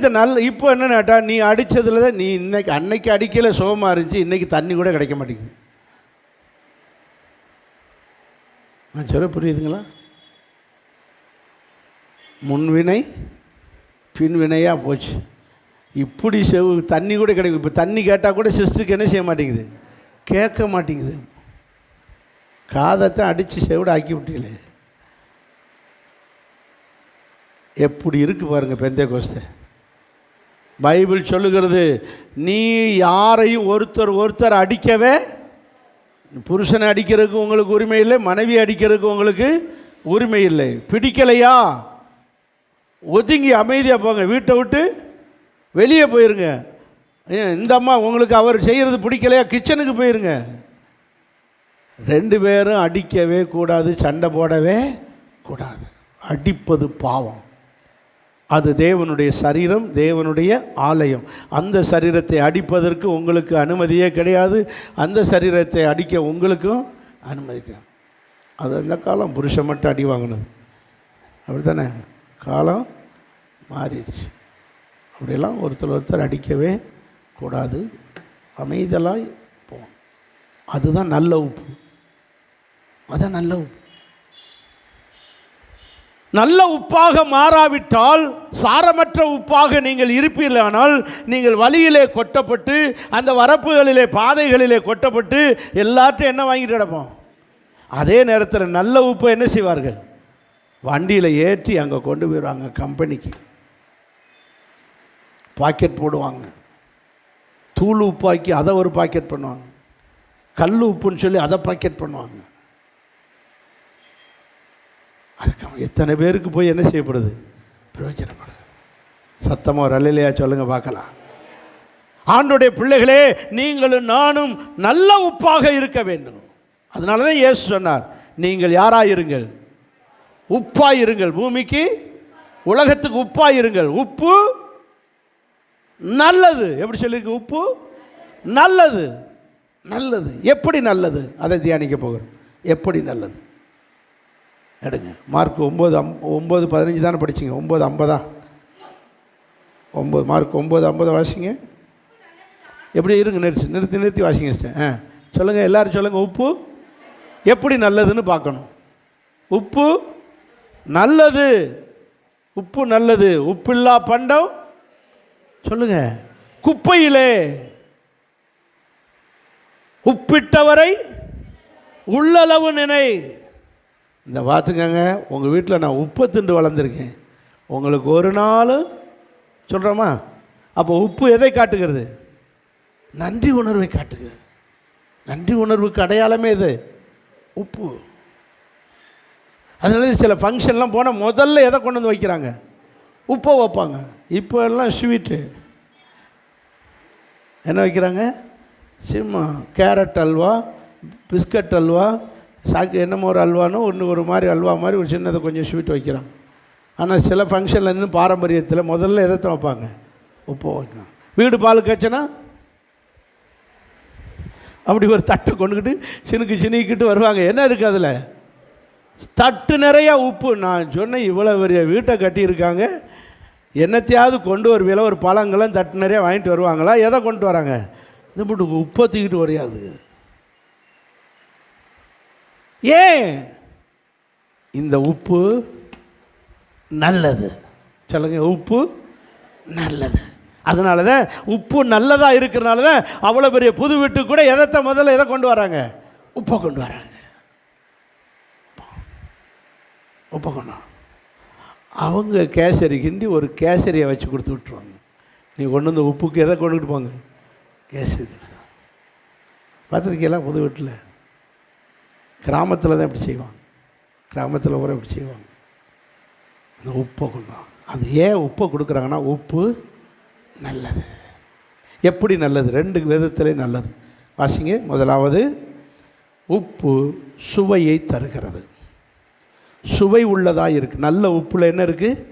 இப்போ என்ன கேட்டா, நீ அடித்ததில் தான் நீ அன்னைக்கு அடிக்கல சோகமாக இருந்துச்சு, இன்றைக்கி தண்ணி கூட கிடைக்க மாட்டேங்குது. நான் சொல்ல புரியுதுங்களா? முன்வினை பின்வினையாக போச்சு. இப்படி தண்ணி கூட கிடைக்கும். இப்போ தண்ணி கேட்டால் கூட சிஸ்டருக்கு என்ன செய்ய மாட்டேங்குது? கேட்க மாட்டேங்குது. காதத்தை அடித்து செவிட ஆக்கி விட்டீங்களே. எப்படி இருக்கு பாருங்க பெந்தேகோஸ்தே. பைபிள் சொல்லுகிறது, நீ யாரையும் ஒருத்தர் அடிக்கவே, புருஷனை அடிக்கிறதுக்கு உங்களுக்கு உரிமை இல்லை, மனைவி அடிக்கிறதுக்கு உங்களுக்கு உரிமை இல்லை. பிடிக்கலையா ஒதுங்கி அமைதியாக போங்க, வீட்டை விட்டு வெளியே போயிருங்க. இந்த அம்மா உங்களுக்கு அவர் செய்கிறது பிடிக்கலையா, கிச்சனுக்கு போயிருங்க. 2 பேரும் அடிக்கவே கூடாது, சண்டை போடவே கூடாது. அடிப்பது பாவம். அது தேவனுடைய சரீரம், தேவனுடைய ஆலயம். அந்த சரீரத்தை அடிப்பதற்கு உங்களுக்கு அனுமதியே கிடையாது. அந்த சரீரத்தை அடிக்க உங்களுக்கும் அனுமதி கிடையாது. அது அந்த காலம் புருஷன் மட்டும் அடி வாங்கினது. அப்படி தானே? காலம் மாறிடுச்சு. அப்படியெல்லாம் ஒருத்தர் அடிக்கவே கூடாது. அமைதலாய் போகும். அதுதான் நல்ல உப்பு. அதுதான் நல்ல உப்பு. நல்ல உப்பாக மாறாவிட்டால், சாரமற்ற உப்பாக நீங்கள் இருப்பீர்களானால், நீங்கள் வழியிலே கொட்டப்பட்டு, அந்த வரப்புகளிலே பாதைகளிலே கொட்டப்பட்டு எல்லாத்தையும் என்ன வாங்கிட்டு கிடப்போம். அதே நேரத்தில் நல்ல உப்பை என்ன செய்வார்கள்? வண்டியில் ஏற்றி அங்கே கொண்டு போயிடுவாங்க. கம்பெனிக்கு பாக்கெட் போடுவாங்க. தூள் உப்பாக்கி அதை ஒரு பாக்கெட் பண்ணுவாங்க. கல் உப்புன்னு சொல்லி அதை பாக்கெட் பண்ணுவாங்க. அதுக்கு எத்தனை பேருக்கு போய் என்ன செய்யப்படுது? பிரயோஜனப்படுது. சத்தமாக ஒரு அல்லேலூயா சொல்லுங்க பார்க்கலாம். ஆண்டவருடைய பிள்ளைகளே, நீங்களும் நானும் நல்ல உப்பாக இருக்க வேண்டும். அதனால தான் இயேசு சொன்னார், நீங்கள் யாராயிருங்கள்? உப்பாயிருங்கள். பூமிக்கு உலகத்துக்கு உப்பாயிருங்கள். உப்பு நல்லது. எப்படி சொல்லியிருக்கு? உப்பு நல்லது. நல்லது எப்படி நல்லது? அதை தியானிக்க போகிறோம். எப்படி நல்லது எடுங்க. மார்க் 9:15 தானே படிச்சிங்க? 9:50 மார்க் 9:50 வாசிங்க. எப்படி இருங்க? நிறுத்தி வாசிங்க சிஸ்டர். சொல்லுங்கள், எல்லோரும் சொல்லுங்கள். உப்பு எப்படி நல்லதுன்னு பார்க்கணும். உப்பு நல்லது. உப்பு நல்லது. உப்பில்லா பண்டம் சொல்லுங்க குப்பையிலே. உப்பிட்டவரை உள்ளளவு நினை. இந்த பார்த்துக்கங்க, உங்கள் வீட்டில் நான் உப்பை திண்டு வளர்ந்துருக்கேன். உங்களுக்கு ஒரு நாள் சொல்கிறோமா? அப்போ உப்பு எதை காட்டுகிறது? நன்றி உணர்வை காட்டுகிறது. நன்றி உணர்வுக்கு அடையாளமே இது உப்பு. அதனால சில ஃபங்க்ஷன்லாம் போனால் முதல்ல எதை கொண்டு வந்து வைக்கிறாங்க? உப்பை வைப்பாங்க. இப்போ எல்லாம் ஸ்வீட்டு என்ன வைக்கிறாங்க? சும்மா கேரட் அல்வா, பிஸ்கட் அல்வா, என்னமோ ஒரு அல்வான்னு ஒரு மாதிரி அல்வா மாதிரி ஒரு சின்னதை கொஞ்சம் ஸ்வீட் வைக்கிறாங்க. ஆனால் சில ஃபங்க்ஷன்லேருந்து பாரம்பரியத்தில் முதல்ல எதை வைப்பாங்க? உப்பை வைக்கணும். வீடு பால் காய்ச்சனா அப்படி ஒரு தட்டை கொண்டுக்கிட்டு சின்னிக்கிட்டு வருவாங்க. என்ன இருக்குது அதில்? தட்டு நிறையா உப்பு. நான் சொன்னேன், இவ்வளோ பெரிய வீட்டை கட்டியிருக்காங்க, என்னத்தையாவது கொண்டு வருவில ஒரு பழங்களும் தட்டு நிறையா வாங்கிட்டு வருவாங்களா? எதை கொண்டு வராங்க? இந்த போட்டு உப்பை தூக்கிட்டு வரையாது. ஏன்? இந்த உப்பு நல்லது. சொல்லுங்க, உப்பு நல்லது. அதனால தான் உப்பு நல்லதாக இருக்கிறனால தான் அவ்வளோ பெரிய புது வீட்டுக்கு கூட முதல்ல எதை கொண்டு வராங்க? உப்பை கொண்டு வராங்க. உப்பை கொண்டு அவங்க கேசரி கிண்டி ஒரு கேசரியை வச்சு கொடுத்து விட்ருவாங்க. நீ கொண்டு வந்து உப்புக்கு எதை கொண்டுக்கிட்டு போங்க? கேசரி. பார்த்துருக்கீங்களா? புது வீட்டில் கிராமத்தில் தான் இப்படி செய்வாங்க. கிராமத்தில் கூட இப்படி செய்வாங்க. அந்த உப்பை கொண்டு அது ஏன் உப்பை கொடுக்குறாங்கன்னா, உப்பு நல்லது. எப்படி நல்லது? 2 விதத்திலே நல்லது. வாசிங்க. முதலாவது, உப்பு சுவையை தருகிறது. சுவை உள்ளதாக இருக்குது. நல்ல உப்பில் என்ன இருக்குது?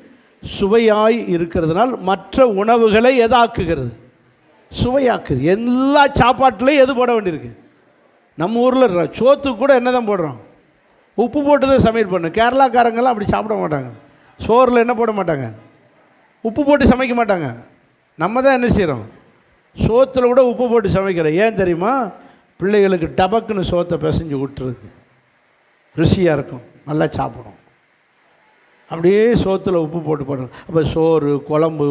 சுவையாய் இருக்கிறதுனால் மற்ற உணவுகளை எதாக்குகிறது? சுவையாக்கு. எல்லா சாப்பாட்டுலேயும் எது போட வேண்டியிருக்கு? நம்ம ஊரில் சோத்துக்கு கூட என்ன தான் போடுறோம்? உப்பு போட்டு தான் சமையல் பண்ணணும். கேரளாக்காரங்கெல்லாம் அப்படி சாப்பிட மாட்டாங்க. சோறில் என்ன போட மாட்டாங்க? உப்பு போட்டு சமைக்க மாட்டாங்க. நம்ம தான் என்ன செய்கிறோம்? சோத்தில் கூட உப்பு போட்டு சமைக்கிறோம். ஏன் தெரியுமா? பிள்ளைகளுக்கு டபக்குன்னு சோத்தை பிசைஞ்சு விட்டுருக்கு, ருசியாக இருக்கும், நல்லா சாப்பிடும். அப்படியே சோத்தில் உப்பு போட்டு போடுறோம். அப்போ சோறு, குழம்பு,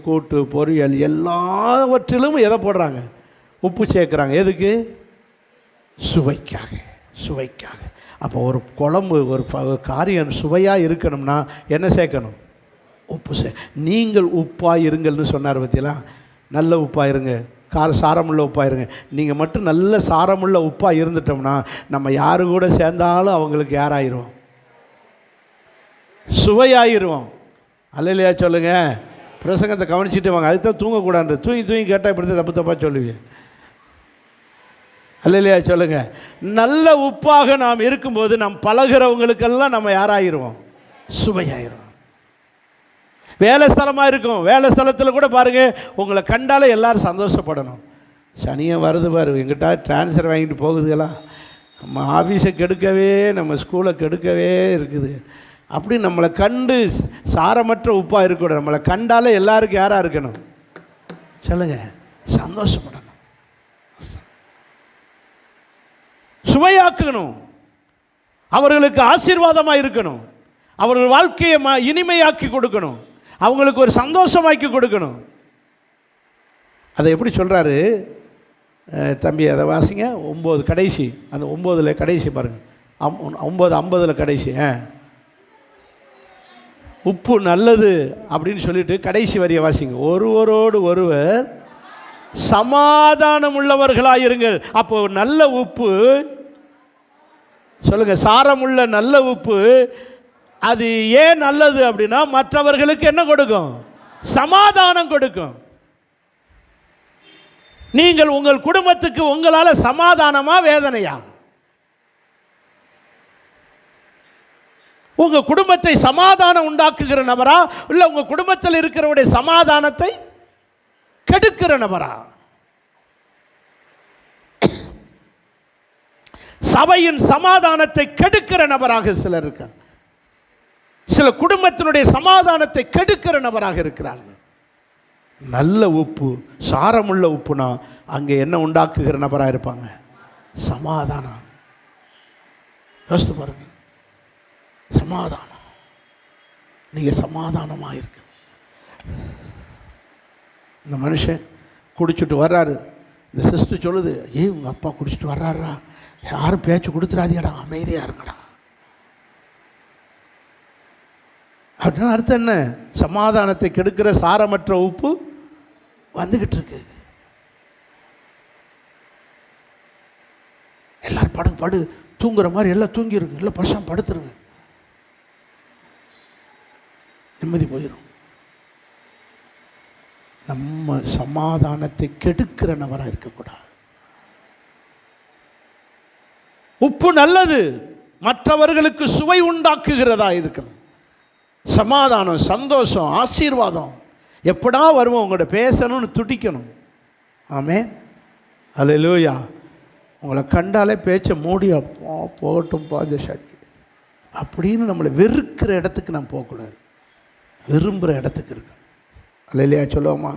கூட்டு, பொரியல் எல்லாவற்றிலும் எதை போடுறாங்க? உப்பு சேர்க்குறாங்க. எதுக்கு? சுவைக்காக, சுவைக்காக. அப்போ ஒரு குழம்பு, ஒரு காரியம் சுவையாக இருக்கணும்னா என்ன சேர்க்கணும்? உப்பு நீங்கள் உப்பாக இருங்கள்னு சொன்னார் பற்றியெல்லாம். நல்ல உப்பாக இருங்க, சாரமுள்ள உப்பாக இருங்க. நீங்கள் மட்டும் நல்ல சாரமுள்ள உப்பாக இருந்துட்டோம்னா நம்ம யாரு கூட சேர்ந்தாலும் அவங்களுக்கு யாராயிருவோம்? சுவையாயிருவோம். அல்லையா சொல்லுங்கள். பிரசங்கத்தை கவனிச்சுட்டு வாங்க. அதுதான் தூங்கக்கூடாது. தூங்கி தூங்கி கேட்டால் இப்படி தப்பு தப்பாக சொல்லுவீங்க. அல்லையா சொல்லுங்கள். நல்ல உப்பாக நாம் இருக்கும்போது நாம் பழகிறவங்களுக்கெல்லாம் நம்ம யாராயிருவோம்? சுவையாயிருவோம். வேலை ஸ்தலமாக இருக்கும். வேலை ஸ்தலத்தில் கூட பாருங்கள், உங்களை கண்டாலே எல்லோரும் சந்தோஷப்படணும். சனியாக வருது பாரு, எங்கிட்ட ட்ரான்ஸ்ஃபர் வாங்கிட்டு போகுதுங்களா, நம்ம ஆஃபீஸை கெடுக்கவே, நம்ம ஸ்கூலை கெடுக்கவே இருக்குது. அப்படி நம்மளை கண்டு சாரமற்ற உப்பாக இருக்கக்கூடாது. நம்மளை கண்டாலே எல்லாருக்கும் யாராக இருக்கணும்? சொல்லுங்கள், சந்தோஷப்படணும், சுவையாக்கணும், அவர்களுக்கு ஆசீர்வாதமாக இருக்கணும், அவர்கள் வாழ்க்கையை இனிமையாக்கி கொடுக்கணும், அவங்களுக்கு ஒரு சந்தோஷமாக்கி கொடுக்கணும். அதை எப்படி சொல்கிறாரு தம்பி? அதை வாசிங்க. 9 கடைசி, அந்த 9 கடைசி பாருங்கள். 9:50 கடைசி. உப்பு நல்லது அப்படின்னு சொல்லிட்டு கடைசி வரியை வாசிங்க. ஒருவரோடு ஒருவர் சமாதானம் உள்ளவர்களாயிருங்கள். அப்போ நல்ல உப்பு, சொல்லுங்க, சாரமுள்ள நல்ல உப்பு அது ஏன் நல்லது அப்படின்னா மற்றவர்களுக்கு என்ன கொடுக்கும்? சமாதானம் கொடுக்கும். நீங்கள் உங்கள் குடும்பத்துக்கு உங்களால் சமாதானமா வேதனையா? உங்க குடும்பத்தை சமாதானம் உண்டாக்குகிற நபரா, இல்லை உங்க குடும்பத்தில் இருக்கிறவருடைய சமாதானத்தை கெடுக்கிற நபரா? சபையின் சமாதானத்தை கெடுக்கிற நபராக சிலர் இருக்காங்க. சில குடும்பத்தினுடைய சமாதானத்தை கெடுக்கிற நபராக இருக்கிறார்கள். நல்ல உப்பு, சாரமுள்ள உப்புனா அங்கே என்ன உண்டாக்குகிற நபராக இருப்பாங்க? சமாதானம். யோசித்து பாருங்க, சமாதானம். நீங்கள் சமாதானமாக இருக்கு. இந்த மனுஷன் குடிச்சுட்டு வர்றாரு. இந்த சிஸ்டர் சொல்லுது, உங்கள் அப்பா குடிச்சிட்டு வர்றாரா, யாரும் பேச்சு கொடுத்துடாதீடா, அமைதியாக இருங்கடா. அப்படின்னா அர்த்தம் என்ன? சமாதானத்தை கெடுக்கிற சாரமற்ற உப்பு வந்துகிட்டு இருக்கு. எல்லாரும் படு தூங்குற மாதிரி எல்லாம் தூங்கிருங்க, எல்லாம் பசங்க படுத்துருங்க, நிம்மதி போயிடும். நம்ம சமாதானத்தை கெடுக்கிற நபராக இருக்கக்கூடாது. உப்பு நல்லது, மற்றவர்களுக்கு சுவை உண்டாக்குகிறதா இருக்கணும். சமாதானம், சந்தோஷம், ஆசீர்வாதம் எப்படா வருவோம் உங்கள்கிட்ட பேசணும்னு துடிக்கணும். ஆமென், அல்லேலூயா. உங்களை கண்டாலே பேச்சை மூடி போகட்டும் பாஞ்ச சக்தி அப்படின்னு நம்மளை வெறுக்கிற இடத்துக்கு நான் போகக்கூடாது. விரும்புகிற இடத்துக்கு இருக்கு. அல்லேலூயா சொல்லுவோமா?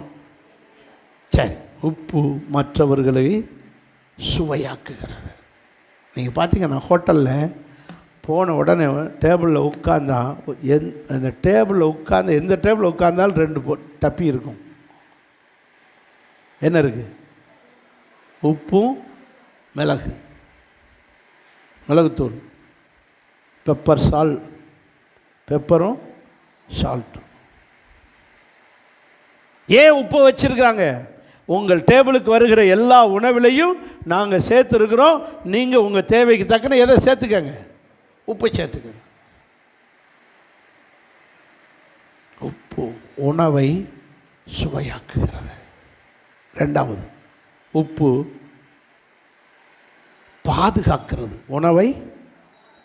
சரி, உப்பு மற்றவர்களை சுவையாக்குகிறது. நீங்கள் பார்த்தீங்கன்னா ஹோட்டலில் போன உடனே டேபிளில் உட்காந்தா, அந்த டேபிளில் உட்காந்து எந்த டேபிளில் உட்காந்தாலும் 2 டப்பி இருக்கும். என்ன இருக்குது? உப்பும் மிளகுத்தூள், பெப்பரும் சால்ட்டும். ஏன் உப்பு வச்சிருக்காங்க? உங்கள் டேபிளுக்கு வருகிற எல்லா உணவிலையும் நாங்கள் சேர்த்துருக்கிறோம். நீங்கள் உங்கள் தேவைக்கு தக்கன எதை சேர்த்துக்கங்க? உப்பு சேர்த்துக்கங்க. உப்பு உணவை சுவையாக்குகிறது. 2வது, உப்பு பாதுகாக்கிறது. உணவை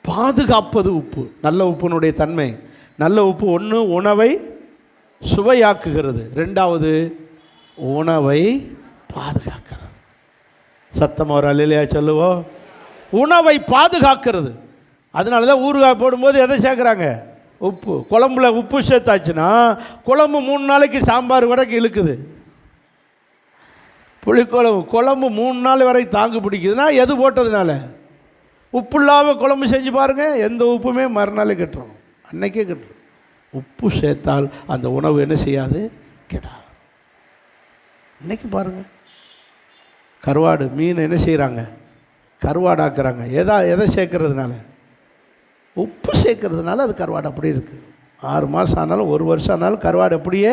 பாதுகாப்பது உப்பு. நல்ல உப்பினுடைய தன்மை. நல்ல உப்பு உணவை சுவையாக்குகிறது. 2வது, உணவை பாதுகாக்கிறது. சத்தம் ஒரு அல்லேலூயா சொல்லுவோம். உணவை பாதுகாக்கிறது. அதனால தான் ஊறுகாய் போடும்போது எதை சேர்க்குறாங்க? உப்பு. குழம்புல உப்பு சேர்த்தாச்சுன்னா குழம்பு 3 நாளைக்கு சாம்பார் வரைக்கும் இழுக்குது. குழம்பு 3 நாள் வரை தாக்கு பிடிக்குதுன்னா எது போட்டதுனால? உப்பு இல்லாமல் குழம்பு செஞ்சு பாருங்கள், எந்த உப்புமே மறுநாளே கெட்டுரும், அன்னைக்கே கெட்டுரும். உப்பு சேர்த்தால் அந்த உணவு என்ன செய்யாது? கெடாது. இன்னைக்கு பாருங்கள், கருவாடு மீன் என்ன செய்கிறாங்க? கருவாடாக்குறாங்க. எதை சேர்க்கறதுனால? உப்பு சேர்க்கறதுனால அது கருவாடு அப்படி இருக்குது. 6 மாதம் ஆனாலும் 1 வருஷம் ஆனாலும் கருவாடு அப்படியே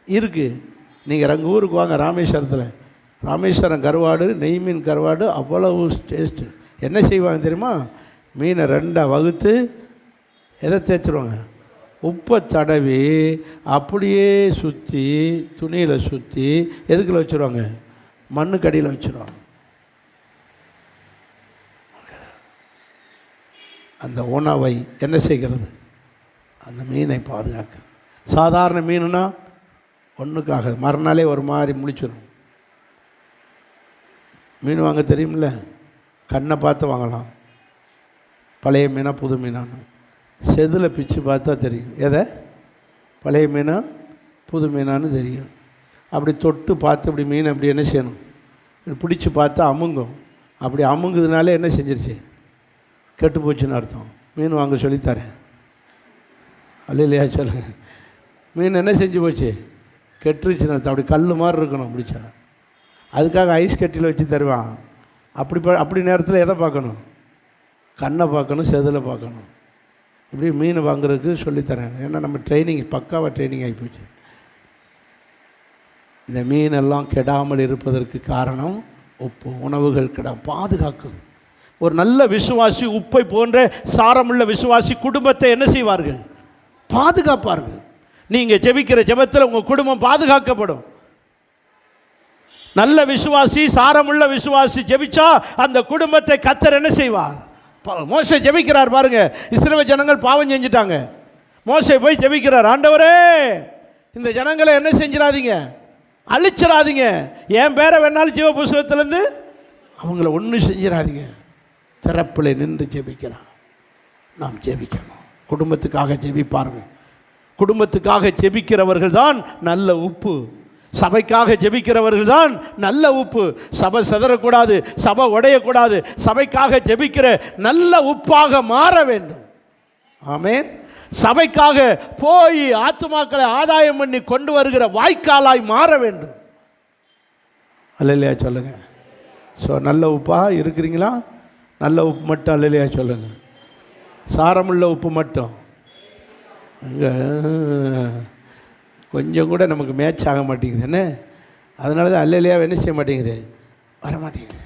இருக்குது. நீங்கள் எங்கள் ஊருக்கு வாங்க, ராமேஸ்வரம் கருவாடு, நெய் மீன் கருவாடு அவ்வளவு டேஸ்ட்டு. என்ன செய்வாங்க தெரியுமா? மீனை 2ஆக வகுத்து எதை தேய்ச்சிருவாங்க? உப்பை தடவி அப்படியே சுற்றி துணியில் சுற்றி எதுக்குள்ள வச்சுருவாங்க? மண்ணுக்கடியில் வச்சுருவாங்க. அந்த உணவை என்ன செய்கிறது? அந்த மீனை பாதுகாக்க. சாதாரண மீனுனா ஒன்றுக்காக மறுநாளே ஒரு மாதிரி முழிச்சிடும். மீன் வாங்க தெரியுமில்ல, கண்ணை பார்த்து வாங்கலாம். பழைய மீனா புது மீனான்னு செதில் பிச்சு பார்த்தா தெரியும். எதை? பழைய மீனா புது மீனான்னு தெரியும். அப்படி தொட்டு பார்த்து இப்படி மீன் அப்படி என்ன செய்யணும்? பிடிச்சி பார்த்தா அமுங்கும். அப்படி அமுங்குதுனாலே என்ன செஞ்சிருச்சு? கெட்டு போச்சுன்னு அர்த்தம். மீன் வாங்க சொல்லித்தரேன். அல்லையா சொல்லுங்க. மீன் என்ன செஞ்சு போச்சு? கெட்டுருச்சுன்னு அர்த்தம். அப்படி கல் மாதிரி இருக்கணும் பிடிச்சா. அதுக்காக ஐஸ் கட்டியில் வச்சு தருவான். அப்படி நேரத்தில் எதை பார்க்கணும்? கண்ணை பார்க்கணும், செதில் பார்க்கணும். இப்படி மீன் வாங்குறதுக்கு சொல்லித்தரேன். ஏன்னா நம்ம பக்காவாக ட்ரைனிங் ஆகி போச்சு. இந்த மீனெல்லாம் கெடாமல் இருப்பதற்கு காரணம் உப்பு. உணவுகள் பாதுகாக்குது. ஒரு நல்ல விசுவாசி, உப்பை போன்ற சாரமுள்ள விசுவாசி குடும்பத்தை என்ன செய்வார்கள்? பாதுகாப்பார்கள். நீங்கள் ஜெபிக்கிற ஜெபத்தில் உங்கள் குடும்பம் பாதுகாக்கப்படும். நல்ல விசுவாசி, சாரமுள்ள விசுவாசி ஜெபிச்சா அந்த குடும்பத்தை கர்த்தர் என்ன செய்வார்? மோசே ஜெபிக்கிறார் பாருங்க. இஸ்ரவேல் ஜனங்கள் பாவம் செஞ்சுட்டாங்க. மோசே போய் ஜெபிக்கிறார், ஆண்டவரே இந்த ஜனங்களை என்ன செஞ்சிடாதீங்க, அழிச்சிடாதீங்க, என் பேரை வேணாலும் ஜீவ புஸ்தகத்திலேருந்து அவங்கள ஒன்றும் செஞ்சிடாதீங்க. திறப்பில் நின்று ஜெபிக்கிறார். நாம் ஜெபிக்கணும். குடும்பத்துக்காக ஜெபிப்பார்கள். குடும்பத்துக்காக ஜெபிக்கிறவர்கள் தான் நல்ல உப்பு. சபைக்காக ஜெபிக்கிறவர்கள் தான் நல்ல உப்பு. சபை சிதறக்கூடாது, சபை உடையக்கூடாது. சபைக்காக ஜெபிக்கிற நல்ல உப்பாக மாற வேண்டும். ஆமென். சபைக்காக போய் ஆத்துமாக்களை ஆதாயம் பண்ணி கொண்டு வருகிற வாய்க்காலாய் மாற வேண்டும். அல்லேலூயா சொல்லுங்க. ஸோ நல்ல உப்பாக இருக்கிறீங்களா? நல்ல உப்பு மட்டும் அல்லேலூயா சொல்லுங்க. சாரமுள்ள உப்பு மட்டும் அங்கே கொஞ்சம் கூட நமக்கு மேட்ச் ஆக மாட்டேங்குது. என்ன? அதனால தான் அல்லேலூயா என்ன செய்ய மாட்டேங்குது? வர மாட்டேங்குது.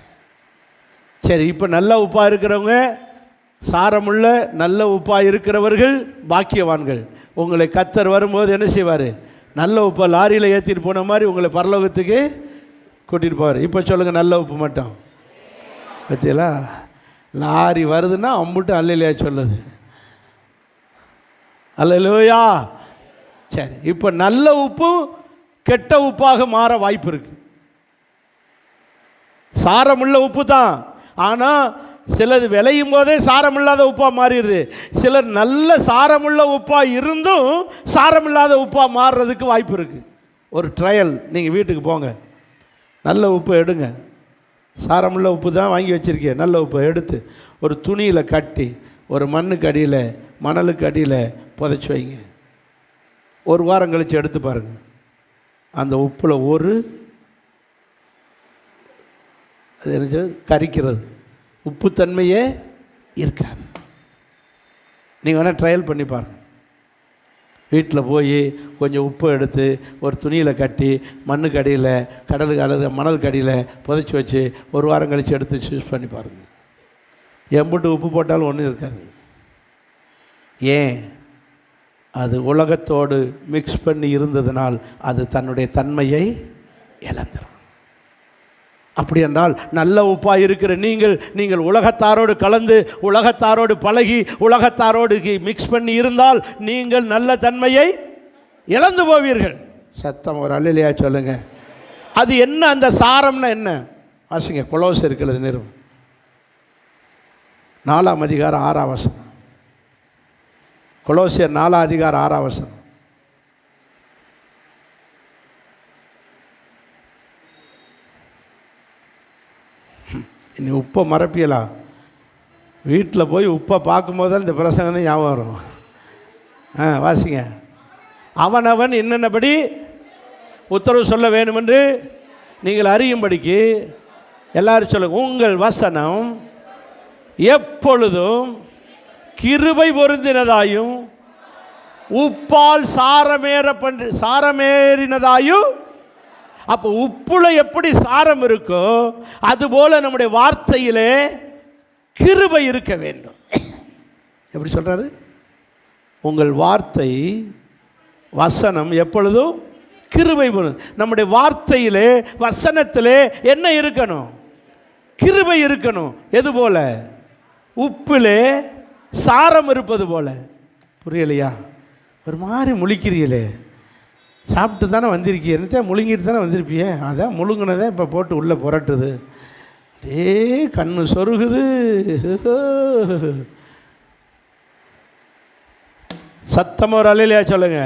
சரி, இப்போ நல்ல உப்பாக இருக்கிறவங்க, சாரமுள்ள நல்ல உப்பாக இருக்கிறவர்கள் பாக்கியவான்கள். உங்களை கர்த்தர் வரும்போது என்ன செய்வார்? நல்ல உப்பை லாரியில் ஏற்றிட்டு போன மாதிரி உங்களை பரலோகத்துக்கு கூட்டிகிட்டு போவார். இப்போ சொல்லுங்கள், நல்ல உப்பு மட்டும். பற்றியலா? லாரி வருதுன்னா அம்புட்டு அல்லேலூயா சொல்லுது. அல்லேலூயா. சரி, இப்போ நல்ல உப்பு கெட்ட உப்பாக மாற வாய்ப்பு இருக்கு. சாரமுள்ள உப்பு தான், ஆனால் சிலது விளையும் போதே சாரமில்லாத உப்பாக மாறிடுது. சிலர் நல்ல சாரமுள்ள உப்பாக இருந்தும் சாரமில்லாத உப்பாக மாறுறதுக்கு வாய்ப்பு இருக்குது. ஒரு ட்ரையல், நீங்கள் வீட்டுக்கு போங்க, நல்ல உப்பு எடுங்க. சாரமுள்ள உப்பு தான் வாங்கி வச்சுருக்கேன். நல்ல உப்பை எடுத்து ஒரு துணியில் கட்டி ஒரு மண்ணுக்கு அடியில், மணலுக்கு அடியில் புதைச்சி வைங்க. ஒரு வாரம் கழித்து எடுத்து பாருங்கள், அந்த உப்பில் அது என்ன கரிக்கிறது, உப்புத்தன்மையே இருக்காது. நீங்கள் வேணால் ட்ரையல் பண்ணி பாருங்கள். வீட்டில் போய் கொஞ்சம் உப்பு எடுத்து ஒரு துணியில் கட்டி மண்ணுக்கு அடியில், கடலுக்கு அல்லது மணலுக்கு அடியில் புதைச்சி வச்சு ஒரு வாரம் கழித்து எடுத்து சூஸ் பண்ணி பாருங்கள். எம்புட்டு உப்பு போட்டாலும் ஒன்றும் இருக்காது. ஏன்? அது உலகத்தோடு மிக்ஸ் பண்ணி இருந்ததுனால் அது தன்னுடைய தன்மையை இழந்துடும். அப்படி என்றால் நல்ல உப்பாக இருக்கிற நீங்கள் உலகத்தாரோடு கலந்து, உலகத்தாரோடு பழகி, உலகத்தாரோடு மிக்ஸ் பண்ணி இருந்தால் நீங்கள் நல்ல தன்மையை இழந்து போவீர்கள். சத்தம் ஒரு அல்லேலூயா சொல்லுங்க. அது என்ன? அந்த சாரம்னா என்ன? வாசிங்க, கொலோசையர் இருக்கிறது நிறுவனம் 4ஆம் அதிகாரம் 6ஆம் வசனம். கொலோசையர் 4ஆம் அதிகாரம் 6ஆம் வசனம். இனி உப்பை மறப்பியலா? வீட்டில் போய் உப்பை பார்க்கும்போது தான் இந்த பிரசங்கம் தான் ஞாபகம் வரும். வாசிங்க. அவனவன் என்னென்னபடி உத்தரவு சொல்ல வேணுமென்று நீங்கள் அறியும்படிக்கு எல்லாரும் சொல்லுங்க. உங்கள் வசனம் எப்பொழுதும் கிருபை பொருந்தினதாயும் உப்பால் சாரமேறினதாயும். அப்போ உப்புல எப்படி சாரம் இருக்கோ அதுபோல நம்முடைய வார்த்தையிலே கிருபை இருக்க வேண்டும். எப்படி சொல்றாரு? உங்கள் வார்த்தை வசனம் எப்பொழுதும் கிருபை பொருந்தும். நம்முடைய வார்த்தையிலே வசனத்திலே என்ன இருக்கணும்? கிருபை இருக்கணும். எது போல? உப்பிலே சாரம் இருப்பது போல. புரியலையா? ஒரு மாதிரி முழிக்கிறீங்களே. சாப்பிட்டு தானே வந்திருக்கீங்க, என்னத்தை முழுங்கிட்டு தானே வந்திருப்பிய. அதான் முழுங்கினதே இப்போ போட்டு உள்ளே புரட்டுது. கண்ணு சொருகுது. சத்தமாக ஒரு அல்லேலூயா சொல்லுங்க,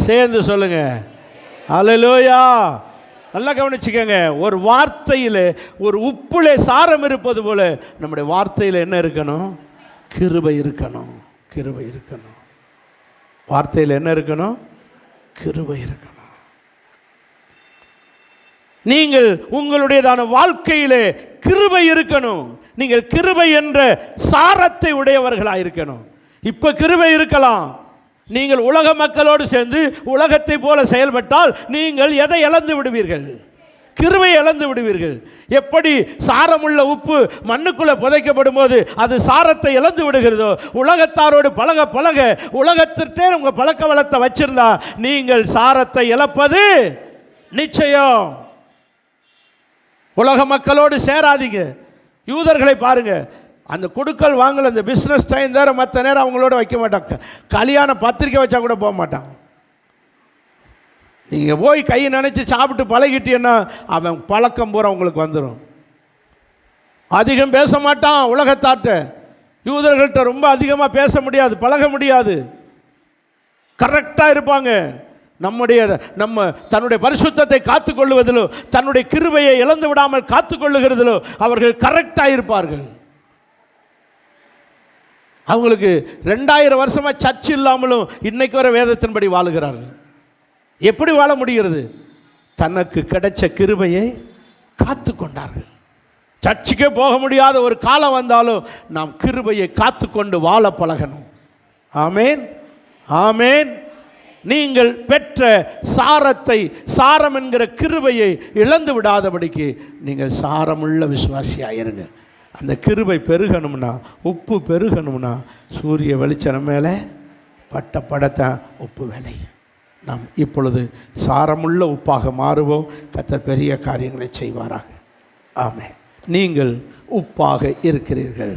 சேர்ந்து சொல்லுங்க அல்லேலூயா. நல்லா கவனிச்சுக்கங்க. ஒரு வார்த்தையில் ஒரு உப்புலே சாரம் இருப்பது போல நம்முடைய வார்த்தையில் என்ன இருக்கணும்? கிருபை இருக்கணும். கிருபை இருக்கணும். வார்த்தையில் என்ன இருக்கணும்? கிருபை இருக்கணும். நீங்கள் உங்களுடையதான வாழ்க்கையிலே கிருபை இருக்கணும். நீங்கள் கிருபை என்ற சாரத்தை உடையவர்களாக இருக்கணும். இப்போ கிருபை இருக்கலாம். நீங்கள் உலக மக்களோடு சேர்ந்து உலகத்தை போல செயல்பட்டால் நீங்கள் எதை இழந்து விடுவீர்கள்? கிருபை இழந்து விடுவீர்கள். எப்படி சாரமுள்ள உப்பு மண்ணுக்குள்ளே புதைக்கப்படும் போது அது சாரத்தை இழந்து விடுகிறதோ, உலகத்தாரோடு பழக பழக உலகத்திற்கே உங்கள் பழக்க வளத்தை வச்சிருந்தா நீங்கள் சாரத்தை இழப்பது நிச்சயம். உலக மக்களோடு சேராதீங்க. யூதர்களை பாருங்க, அந்த கொடுக்கல் வாங்கல அந்த பிஸ்னஸ் டைம் தவிர மற்ற நேரம் அவங்களோட வைக்க மாட்டாங்க. கல்யாண பத்திரிக்கை வச்சா கூட போக மாட்டாங்க. நீங்கள் போய் கையை நினச்சி சாப்பிட்டு பழகிட்டீங்கன்னா அவன் பழக்கம் பூரா உங்களுக்கு வந்துடும். அதிகம் பேச மாட்டான். உலகத்தாட்ட யூதர்கள்ட்ட ரொம்ப அதிகமாக பேச முடியாது, பழக முடியாது. கரெக்டாக இருப்பாங்க. நம்ம தன்னுடைய பரிசுத்தத்தை காத்துக்கொள்ளுவதிலோ தன்னுடைய கிருபையை இழந்து விடாமல் காத்துக்கொள்ளுகிறதிலோ அவர்கள் கரெக்டாக இருப்பார்கள். அவங்களுக்கு 2000 வருஷமாக சர்ச் இல்லாமலும் இன்னைக்கு வர வேதத்தின்படி வாழுகிறார்கள். எப்படி வாழ முடிகிறது? தனக்கு கிடைச்ச கிருபையை காத்து கொண்டார்கள். சர்ச்சுக்கே போக முடியாத ஒரு காலம் வந்தாலும் நாம் கிருபையை காத்து கொண்டு வாழ பழகணும். ஆமேன், ஆமேன். நீங்கள் பெற்ற சாரத்தை, சாரம் என்கிற கிருபையை இழந்து விடாதபடிக்கு நீங்கள் சாரமுள்ள விசுவாசியாயிருங்க. அந்த கிருபை பெருகணும்னா, உப்பு பெருகணும்னா சூரிய வெளிச்சம் மேலே பட்ட படத்தான் உப்பு வேலை. நாம் இப்பொழுது சாரமுள்ள உப்பாக மாறுவோம். கர்த்தர் பெரிய காரியங்களை செய்வாராக. ஆமென். நீங்கள் உப்பாக இருக்கிறீர்கள்.